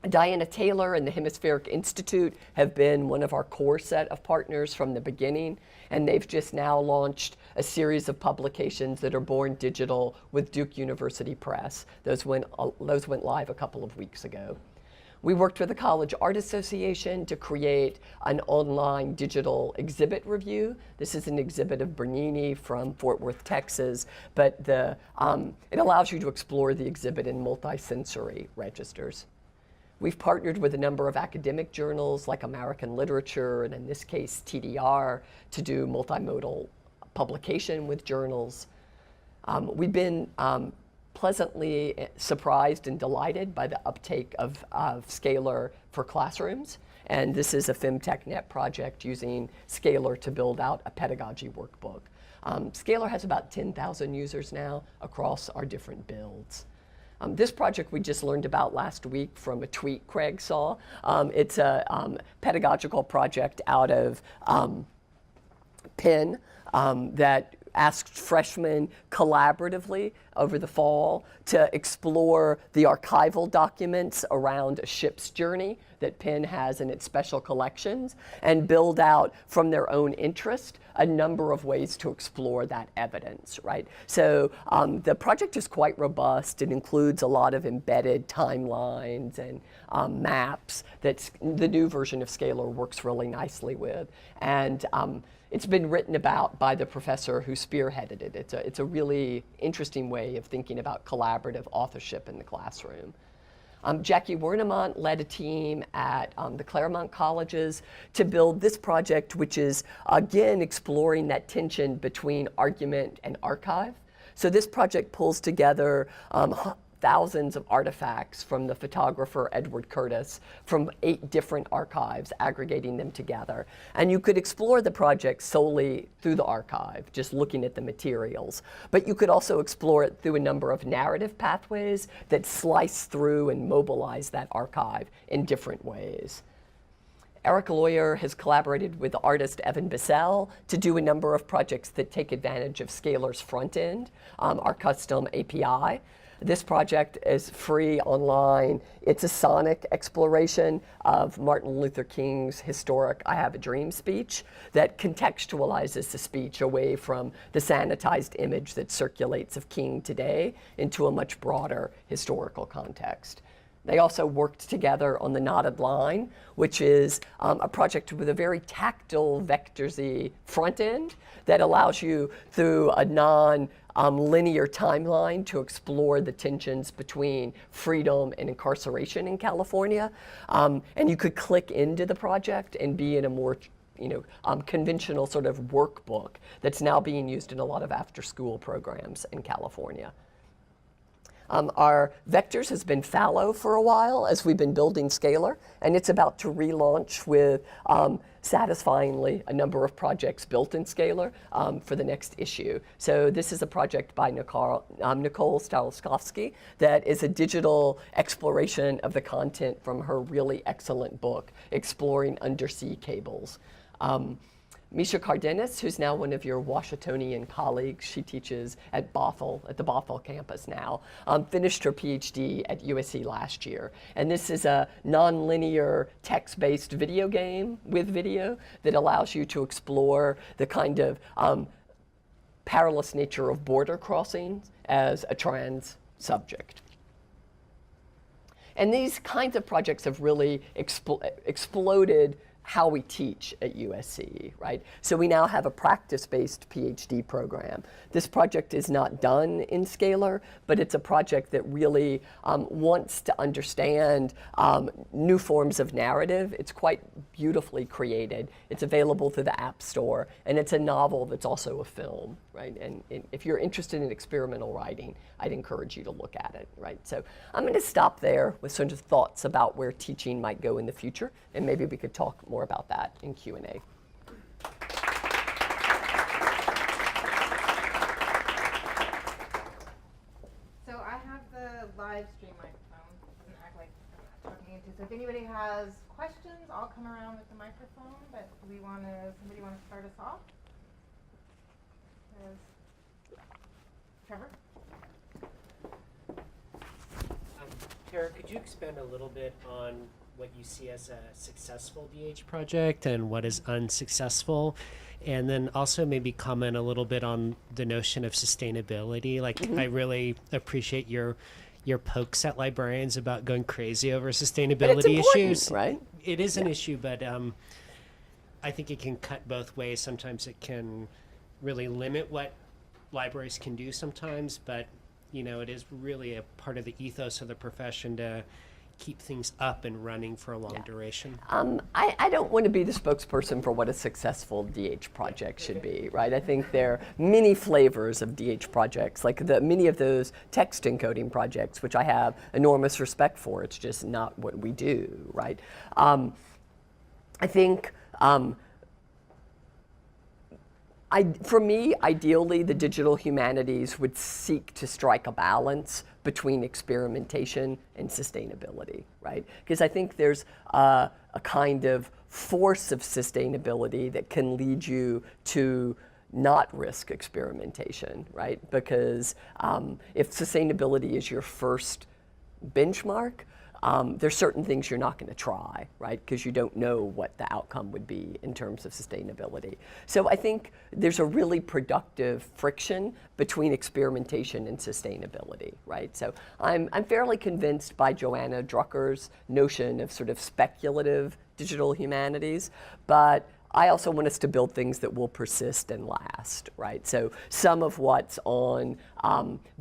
Diana Taylor and the Hemispheric Institute have been one of our core set of partners from the beginning, and they've just now launched a series of publications that are born digital with Duke University Press. Those went live a couple of weeks ago. We worked with the College Art Association to create an online digital exhibit review. This is an exhibit of Bernini from Fort Worth, Texas, but it allows you to explore the exhibit in multi-sensory registers. We've partnered with a number of academic journals like American Literature, and in this case, TDR, to do multimodal publication with journals. We've been pleasantly surprised and delighted by the uptake of Scalar for classrooms. And this is a FemTechNet project using Scalar to build out a pedagogy workbook. Scalar has about 10,000 users now across our different builds. This project we just learned about last week from a tweet Craig saw. It's a pedagogical project out of Penn that asked freshmen collaboratively over the fall to explore the archival documents around a ship's journey that Penn has in its special collections and build out from their own interest a number of ways to explore that evidence, right? So the project is quite robust. It includes a lot of embedded timelines and maps that the new version of Scalar works really nicely with. And it's been written about by the professor who spearheaded it. It's a really interesting way of thinking about collaborative authorship in the classroom. Jackie Wernemont led a team at the Claremont colleges to build this project, which is, again, exploring that tension between argument and archive. So this project pulls together thousands of artifacts from the photographer Edward Curtis from 8 different archives, aggregating them together. And you could explore the project solely through the archive, just looking at the materials. But you could also explore it through a number of narrative pathways that slice through and mobilize that archive in different ways. Eric Lawyer has collaborated with the artist Evan Bozell to do a number of projects that take advantage of Scalar's front end, our custom API. This project is free online. It's a sonic exploration of Martin Luther King's historic I Have a Dream speech that contextualizes the speech away from the sanitized image that circulates of King today into a much broader historical context. They also worked together on the Knotted Line, which is a project with a very tactile vector-y front end that allows you through a non-linear timeline to explore the tensions between freedom and incarceration in California. And you could click into the project and be in a more conventional sort of workbook that's now being used in a lot of after-school programs in California. Our Vectors has been fallow for a while as we've been building Scalar, and it's about to relaunch with, satisfyingly, a number of projects built in Scalar for the next issue. So this is a project by Nicole Staroskowski that is a digital exploration of the content from her really excellent book, Exploring Undersea Cables. Misha Cardenas, who's now one of your Washingtonian colleagues, she teaches at Bozell, at the Bozell campus now, finished her PhD at USC last year. And this is a non-linear text-based video game with video that allows you to explore the kind of perilous nature of border crossings as a trans subject. And these kinds of projects have really exploded how we teach at USC, right? So we now have a practice-based PhD program. This project is not done in Scalar, but it's a project that really wants to understand new forms of narrative. It's quite beautifully created. It's available through the App Store, and it's a novel that's also a film, right? And if you're interested in experimental writing, I'd encourage you to look at it, right? So I'm going to stop there with sort of thoughts about where teaching might go in the future, and maybe we could talk more about that in Q&A. So I have the live stream microphone. It doesn't act like I'm not talking into. So if anybody has questions, I'll come around with the microphone. But do we want to? Somebody want to start us off? Trevor. Tara, could you expand a little bit on what you see as a successful DH project and what is unsuccessful? And then also maybe comment a little bit on the notion of sustainability. Like, I really appreciate your pokes at librarians about going crazy over sustainability issues. Right? It is an issue, but I think it can cut both ways. Sometimes it can really limit what libraries can do sometimes, but it is really a part of the ethos of the profession to keep things up and running for a long duration. I don't want to be the spokesperson for what a successful DH project should be, right? I think there are many flavors of DH projects, like many of those text encoding projects, which I have enormous respect for. It's just not what we do, right? I think For me, ideally, the digital humanities would seek to strike a balance between experimentation and sustainability, right? Because I think there's a kind of force of sustainability that can lead you to not risk experimentation, right? Because if sustainability is your first benchmark, there's certain things you're not going to try, right? Because you don't know what the outcome would be in terms of sustainability. So I think there's a really productive friction between experimentation and sustainability, right? So I'm fairly convinced by Joanna Drucker's notion of sort of speculative digital humanities, but I also want us to build things that will persist and last, right? So some of what's on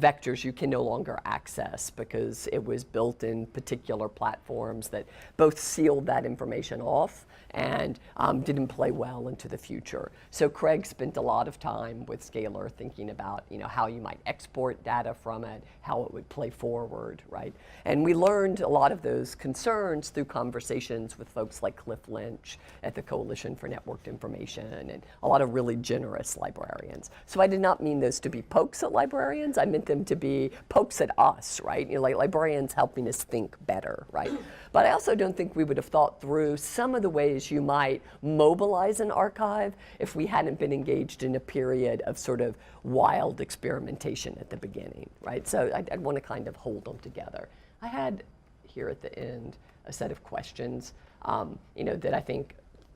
vectors you can no longer access because it was built in particular platforms that both sealed that information off and didn't play well into the future. So Craig spent a lot of time with Scalar thinking about, how you might export data from it, how it would play forward, right? And we learned a lot of those concerns through conversations with folks like Cliff Lynch at the Coalition for Networked Information and a lot of really generous librarians. So I did not mean those to be pokes at librarians. I meant them to be pokes at us, right? Like librarians helping us think better, right? But I also don't think we would have thought through some of the ways you might mobilize an archive if we hadn't been engaged in a period of sort of wild experimentation at the beginning, right? So I'd want to kind of hold them together. I had here at the end a set of questions, that I think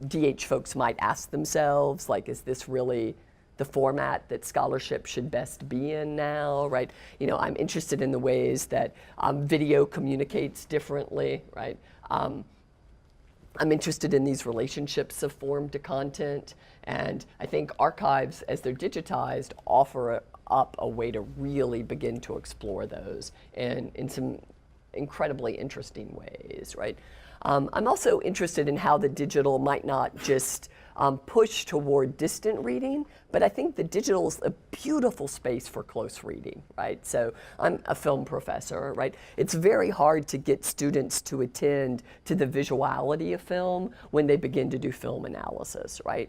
DH folks might ask themselves, like, is this really the format that scholarship should best be in now, right? I'm interested in the ways that video communicates differently, right? I'm interested in these relationships of form to content, and I think archives, as they're digitized, offer up a way to really begin to explore those in some incredibly interesting ways, right? I'm also interested in how the digital might not just push toward distant reading, but I think the digital is a beautiful space for close reading, right? So I'm a film professor, right? It's very hard to get students to attend to the visuality of film when they begin to do film analysis, right?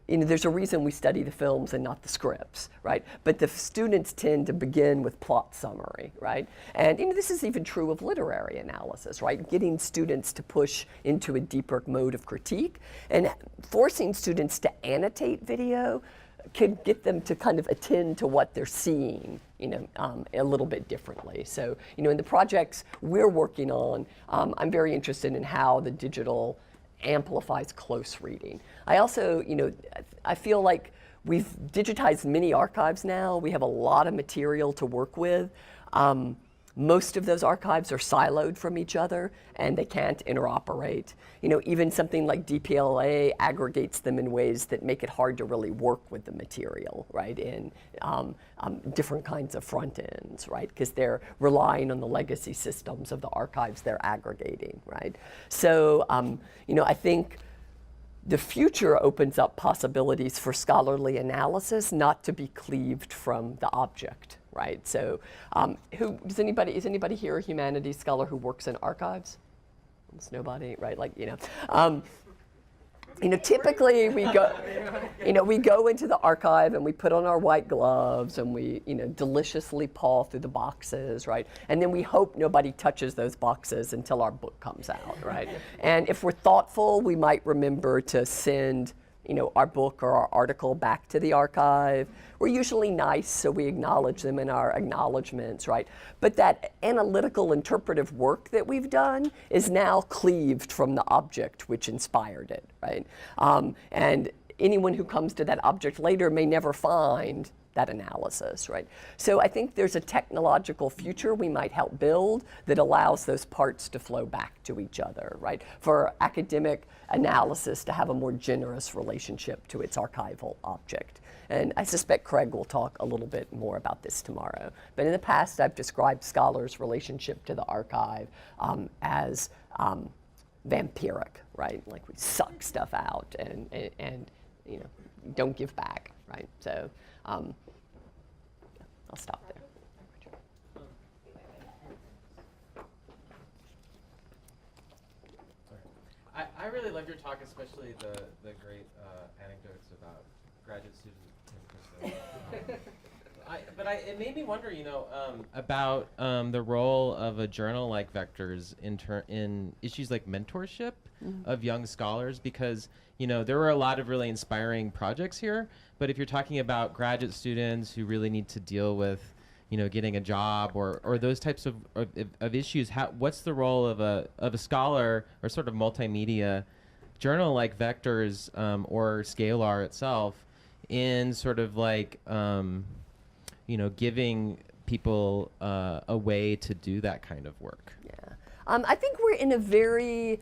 There's a reason we study the films and not the scripts, right? But the students tend to begin with plot summary, right? And this is even true of literary analysis, right? Getting students to push into a deeper mode of critique and forcing students to annotate video could get them to kind of attend to what they're seeing, a little bit differently. So, in the projects we're working on, I'm very interested in how the digital amplifies close reading. I also, I feel like we've digitized many archives now. We have a lot of material to work with. Most of those archives are siloed from each other and they can't interoperate. Even something like DPLA aggregates them in ways that make it hard to really work with the material, right, in different kinds of front ends, right, because they're relying on the legacy systems of the archives they're aggregating, right? So, I think the future opens up possibilities for scholarly analysis not to be cleaved from the object, right? So is anybody here a humanities scholar who works in archives? It's nobody, right? Typically we go into the archive and we put on our white gloves and we, deliciously paw through the boxes, right? And then we hope nobody touches those boxes until our book comes out, right? And if we're thoughtful, we might remember to send, our book or our article back to the archive. We're usually nice, so we acknowledge them in our acknowledgments, right? But that analytical interpretive work that we've done is now cleaved from the object which inspired it, right? And anyone who comes to that object later may never find that analysis, right? So I think there's a technological future we might help build that allows those parts to flow back to each other, right? For academic analysis to have a more generous relationship to its archival object. And I suspect Craig will talk a little bit more about this tomorrow. But in the past, I've described scholars' relationship to the archive as vampiric, right? Like we suck stuff out and don't give back, right? So I'll stop there. I really loved your talk, especially the great anecdotes about graduate student. It made me wonder, about the role of a journal like Vectors in issues like mentorship of young scholars, because there were a lot of really inspiring projects here. But if you're talking about graduate students who really need to deal with, getting a job or those types of issues, what's the role of a scholar or sort of multimedia journal like Vectors or Scalar itself in sort of like giving people a way to do that kind of work? Yeah. I think we're in a very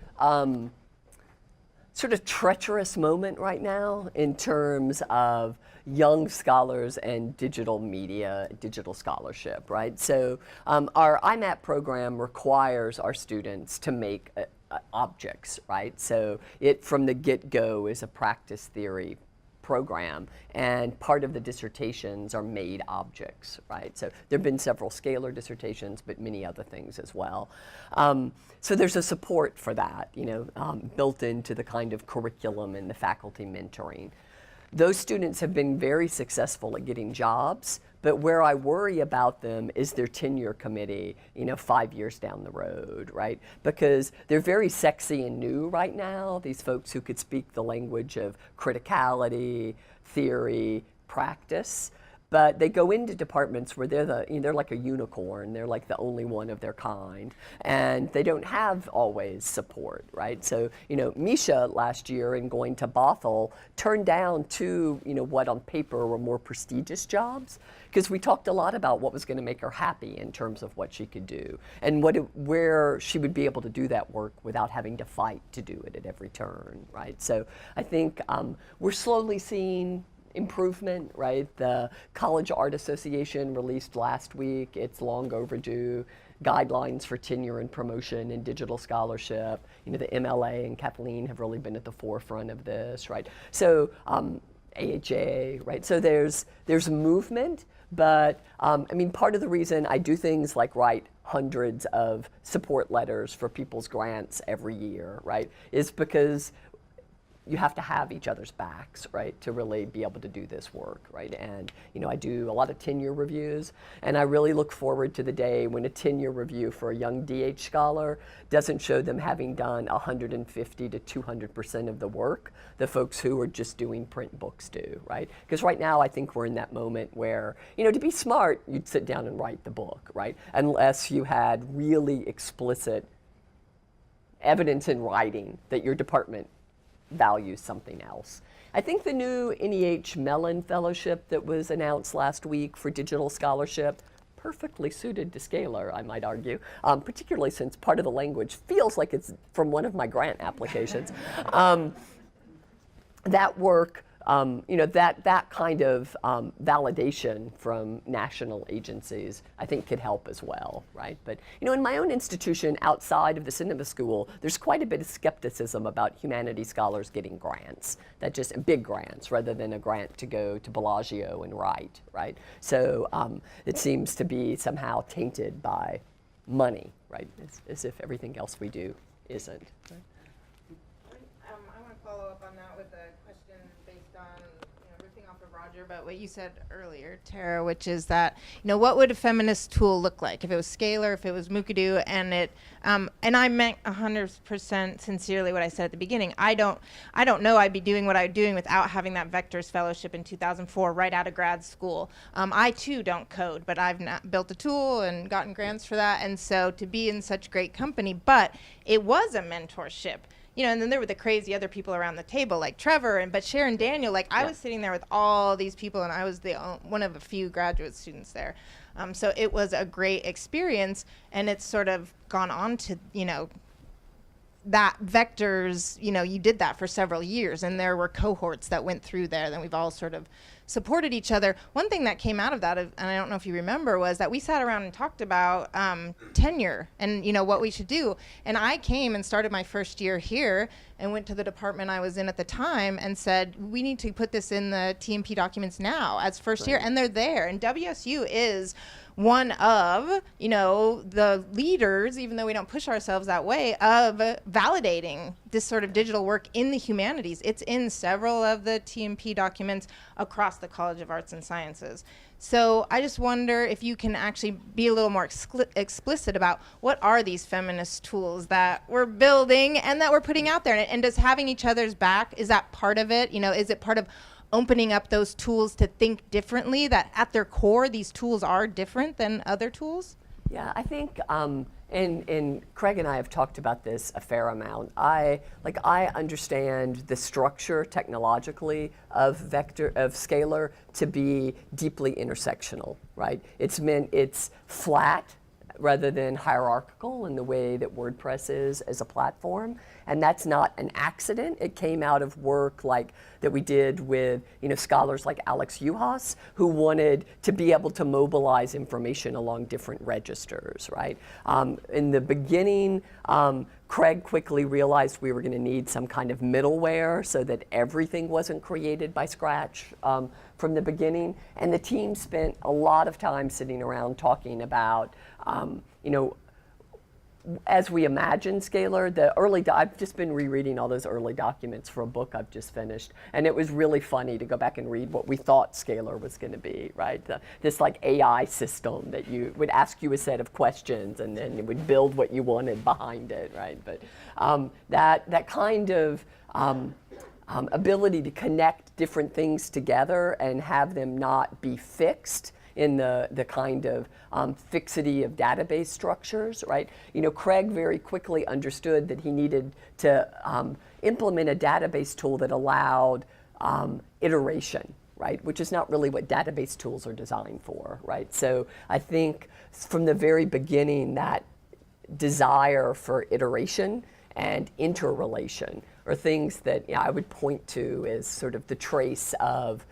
sort of treacherous moment right now in terms of young scholars and digital media, digital scholarship, right? So our IMAP program requires our students to make objects, right? So it from the get-go is a practice theory program, and part of the dissertations are made objects, right? So there have been several Scalar dissertations, but many other things as well. So there's a support for that, built into the kind of curriculum and the faculty mentoring. Those students have been very successful at getting jobs, but where I worry about them is their tenure committee, 5 years down the road, right? Because they're very sexy and new right now, these folks who could speak the language of criticality, theory, practice. But they go into departments where they're like a unicorn. They're like the only one of their kind, and they don't have always support, right? So, Misha last year in going to Bozell turned down two, what on paper were more prestigious jobs, because we talked a lot about what was going to make her happy in terms of what she could do and where she would be able to do that work without having to fight to do it at every turn, right? So I think we're slowly seeing improvement, right? The College Art Association released last week its long overdue guidelines for tenure and promotion in digital scholarship. The MLA and Kathleen have really been at the forefront of this, right? So AHA, right? So there's movement, but part of the reason I do things like write hundreds of support letters for people's grants every year, right, is because you have to have each other's backs, right, to really be able to do this work, right? And, I do a lot of tenure reviews, and I really look forward to the day when a tenure review for a young DH scholar doesn't show them having done 150 to 200% of the work the folks who are just doing print books do, right? Because right now I think we're in that moment where, to be smart, you'd sit down and write the book, right? Unless you had really explicit evidence in writing that your department values something else. I think the new NEH Mellon Fellowship that was announced last week for digital scholarship, perfectly suited to Scalar, I might argue, particularly since part of the language feels like it's from one of my grant applications. That work, that kind of validation from national agencies, I think could help as well, right? But, in my own institution outside of the cinema school, there's quite a bit of skepticism about humanities scholars getting grants, that just big grants rather than a grant to go to Bellagio and write, right? So it seems to be somehow tainted by money, right? As if everything else we do isn't. Right? I want to follow up on that with a question based on, riffing off of Roger, but what you said earlier, Tara, which is that, what would a feminist tool look like if it was Scalar, if it was Mookadoo, and it, and I meant 100% sincerely what I said at the beginning. I don't know I'd be doing what I'm doing without having that Vectors Fellowship in 2004 right out of grad school. I too don't code, but I've built a tool and gotten grants for that, and so to be in such great company, but it was a mentorship. And then there were the crazy other people around the table, like Trevor, but Sharon Daniel, I was sitting there with all these people, and I was one of a few graduate students there. So it was a great experience, and it's sort of gone on to, that Vectors, you did that for several years, and there were cohorts that went through there, then we've all sort of supported each other. One thing that came out of that, and I don't know if you remember, was that we sat around and talked about tenure and what we should do. And I came and started my first year here and went to the department I was in at the time and said, we need to put this in the TMP documents now as first year, and they're there. And WSU is one of, the leaders, even though we don't push ourselves that way, of validating this sort of digital work in the humanities. It's in several of the TMP documents across the College of Arts and Sciences. So I just wonder if you can actually be a little more explicit about what are these feminist tools that we're building and that we're putting out there, and does having each other's back, is that part of it? Is it part of opening up those tools to think differently, that at their core these tools are different than other tools? Yeah, I think, and Craig and I have talked about this a fair amount. I understand the structure technologically of Scalar to be deeply intersectional, right? It's flat rather than hierarchical in the way that WordPress is as a platform. And that's not an accident. It came out of work like that we did with scholars like Alex Juhas, who wanted to be able to mobilize information along different registers, right? In the beginning, Craig quickly realized we were going to need some kind of middleware so that everything wasn't created by scratch from the beginning. And the team spent a lot of time sitting around talking about, as we imagine Scalar, I've just been rereading all those early documents for a book I've just finished, and it was really funny to go back and read what we thought Scalar was going to be, right? This like AI system that you would ask you a set of questions and then it would build what you wanted behind it, right? But that kind of ability to connect different things together and have them not be fixed in the kind of fixity of database structures, right? Craig very quickly understood that he needed to implement a database tool that allowed iteration, right? Which is not really what database tools are designed for, right? So I think from the very beginning, that desire for iteration and interrelation are things that I would point to as sort of the trace of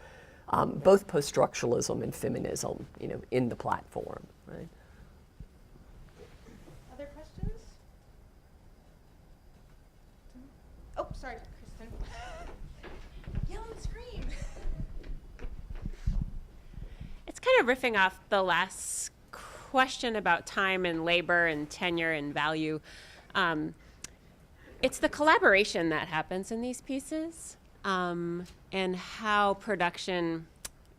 both post-structuralism and feminism, in the platform, right? Other questions? Oh, sorry, Kristen. Yell and scream. It's kind of riffing off the last question about time and labor and tenure and value. It's the collaboration that happens in these pieces. And how production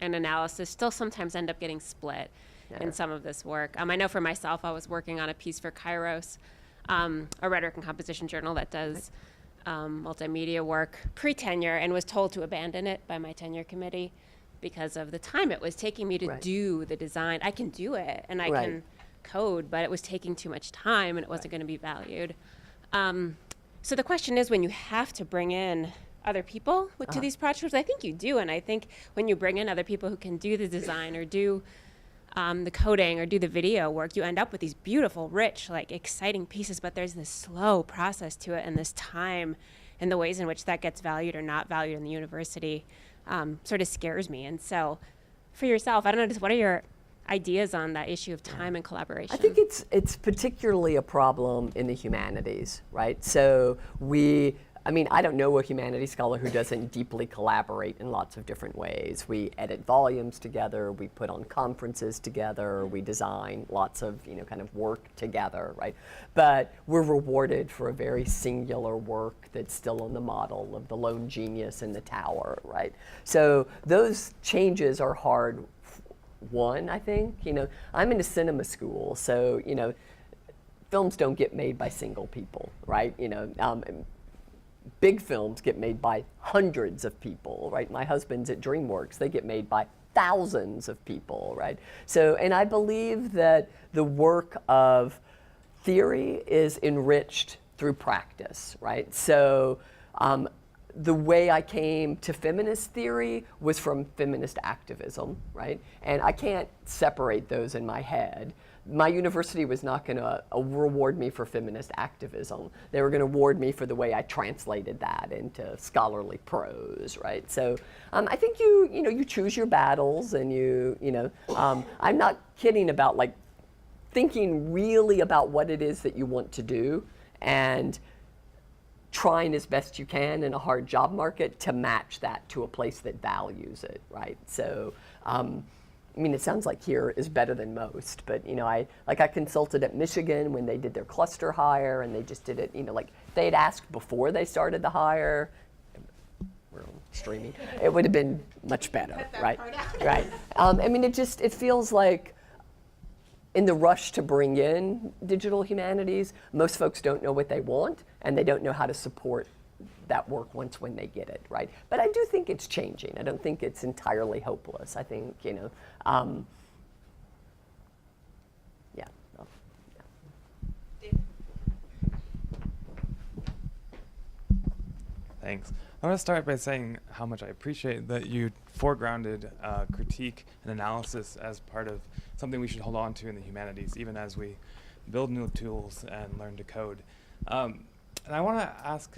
and analysis still sometimes end up getting split in some of this work. I know for myself, I was working on a piece for Kairos, a rhetoric and composition journal that does multimedia work pre-tenure, and was told to abandon it by my tenure committee because of the time it was taking me to do the design. I can do it, and I can code, but it was taking too much time, and it wasn't going to be valued. So the question is, when you have to bring in other people to these projects, I think you do, and I think when you bring in other people who can do the design or do the coding or do the video work, you end up with these beautiful, rich, like exciting pieces, but there's this slow process to it and this time and the ways in which that gets valued or not valued in the university sort of scares me. And so for yourself, I don't know, just what are your ideas on that issue of time and collaboration? I think it's particularly a problem in the humanities, right? So I don't know a humanities scholar who doesn't deeply collaborate in lots of different ways. We edit volumes together, we put on conferences together, we design lots of, kind of work together, right? But we're rewarded for a very singular work that's still on the model of the lone genius in the tower, right? So those changes are hard won, I think. I'm in a cinema school, so, films don't get made by single people, right? Big films get made by hundreds of people, right? My husband's at DreamWorks. They get made by thousands of people, right? So, and I believe that the work of theory is enriched through practice, right? So the way I came to feminist theory was from feminist activism, right? And I can't separate those in my head. My university was not going to reward me for feminist activism. They were going to award me for the way I translated that into scholarly prose, right? So I think you choose your battles, and I'm not kidding about like thinking really about what it is that you want to do and trying as best you can in a hard job market to match that to a place that values it, right? So I mean, it sounds like here is better than most, but I consulted at Michigan when they did their cluster hire, and they just did it, like they'd asked before they started the hire. We're streaming. It would have been much better, right? Right. I mean, it feels like in the rush to bring in digital humanities, most folks don't know what they want, and they don't know how to support that work when they get it, right? But I do think it's changing. I don't think it's entirely hopeless. I think, yeah. Thanks. I want to start by saying how much I appreciate that you foregrounded critique and analysis as part of something we should hold on to in the humanities, even as we build new tools and learn to code. And I want to ask,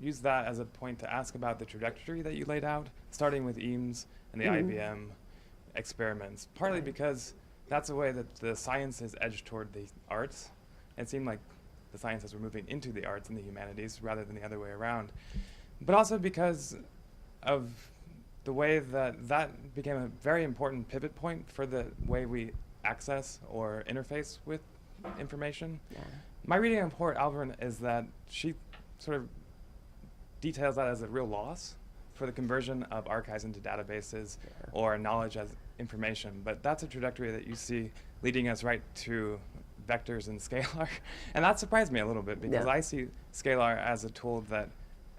use that as a point to ask about the trajectory that you laid out, starting with Eames and the IBM experiments, partly because that's a way that the sciences edged toward the arts. It seemed like the sciences were moving into the arts and the humanities rather than the other way around. But also because of the way that became a very important pivot point for the way we access or interface with information. Yeah. My reading of Port Alvern is that she sort of details that as a real loss for the conversion of archives into databases or knowledge as information. But that's a trajectory that you see leading us right to vectors and Scalar. And that surprised me a little bit because I see Scalar as a tool that,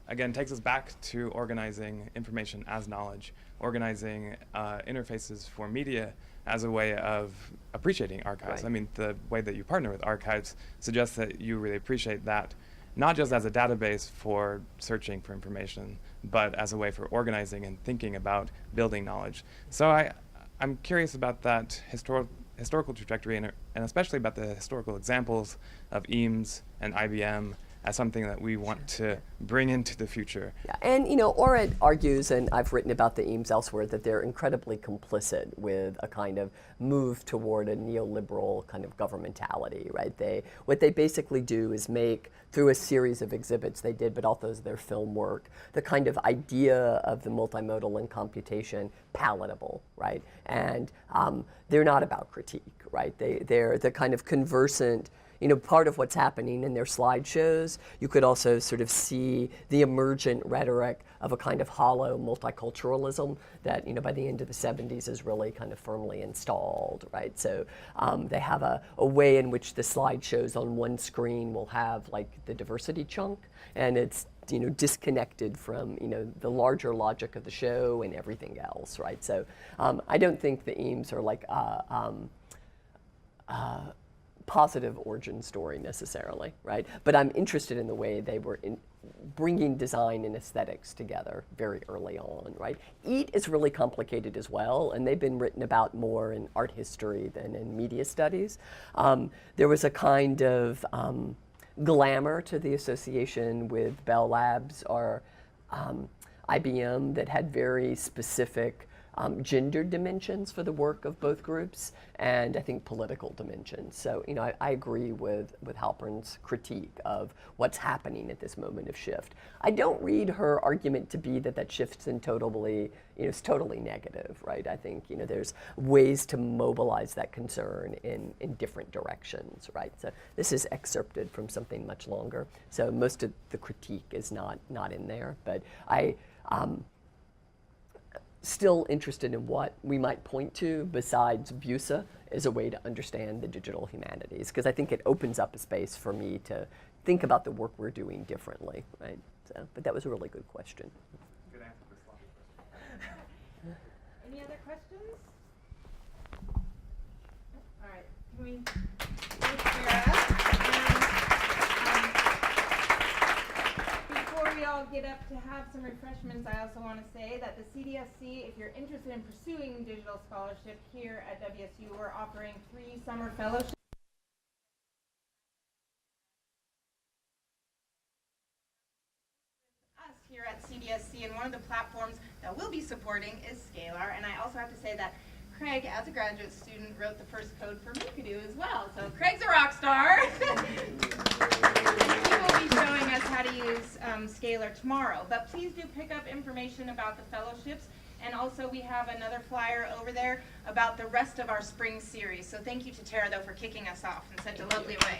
again, takes us back to organizing information as knowledge, organizing interfaces for media as a way of appreciating archives. I mean, the way that you partner with archives suggests that you really appreciate that, not just as a database for searching for information, but as a way for organizing and thinking about building knowledge. So I'm curious about that historical trajectory and especially about the historical examples of Eames and IBM as something that we want to bring into the future. Yeah. And Orrit argues, and I've written about the Eames elsewhere, that they're incredibly complicit with a kind of move toward a neoliberal kind of governmentality, right? What they basically do is make, through a series of exhibits they did, but also their film work, the kind of idea of the multimodal and computation palatable, right? And they're not about critique, right? They're the kind of conversant, part of what's happening in their slideshows. You could also sort of see the emergent rhetoric of a kind of hollow multiculturalism that, by the end of the 70s is really kind of firmly installed, right? So they have a way in which the slideshows on one screen will have like the diversity chunk, and it's disconnected from the larger logic of the show and everything else, right? So I don't think the Eames are like positive origin story necessarily, right? But I'm interested in the way they were bringing design and aesthetics together very early on, right? EAT is really complicated as well, and they've been written about more in art history than in media studies. There was a kind of glamour to the association with Bell Labs or IBM that had very specific gender dimensions for the work of both groups, and I think political dimensions. So, I agree with Halpern's critique of what's happening at this moment of shift. I don't read her argument to be that shift's in totally negative, right? I think, there's ways to mobilize that concern in different directions, right? So this is excerpted from something much longer. So most of the critique is not in there, but still interested in what we might point to besides BUSA as a way to understand the digital humanities, because I think it opens up a space for me to think about the work we're doing differently, right? So, but that was a really good question. Good answer to this long question. Any other questions? All right, can we move Sarah? Before we all get up to have some refreshments, I also want to say that the CDSC, if you're interested in pursuing digital scholarship here at WSU, we're offering 3 summer fellowships. Us here at CDSC, and one of the platforms that we'll be supporting is Scalar. And I also have to say that Craig, as a graduate student, wrote the first code for McAdoo as well. So Craig's a rock star. He will be showing us how to use Scalar tomorrow. But please do pick up information about the fellowships. And also we have another flyer over there about the rest of our spring series. So thank you to Tara, though, for kicking us off in such a lovely way.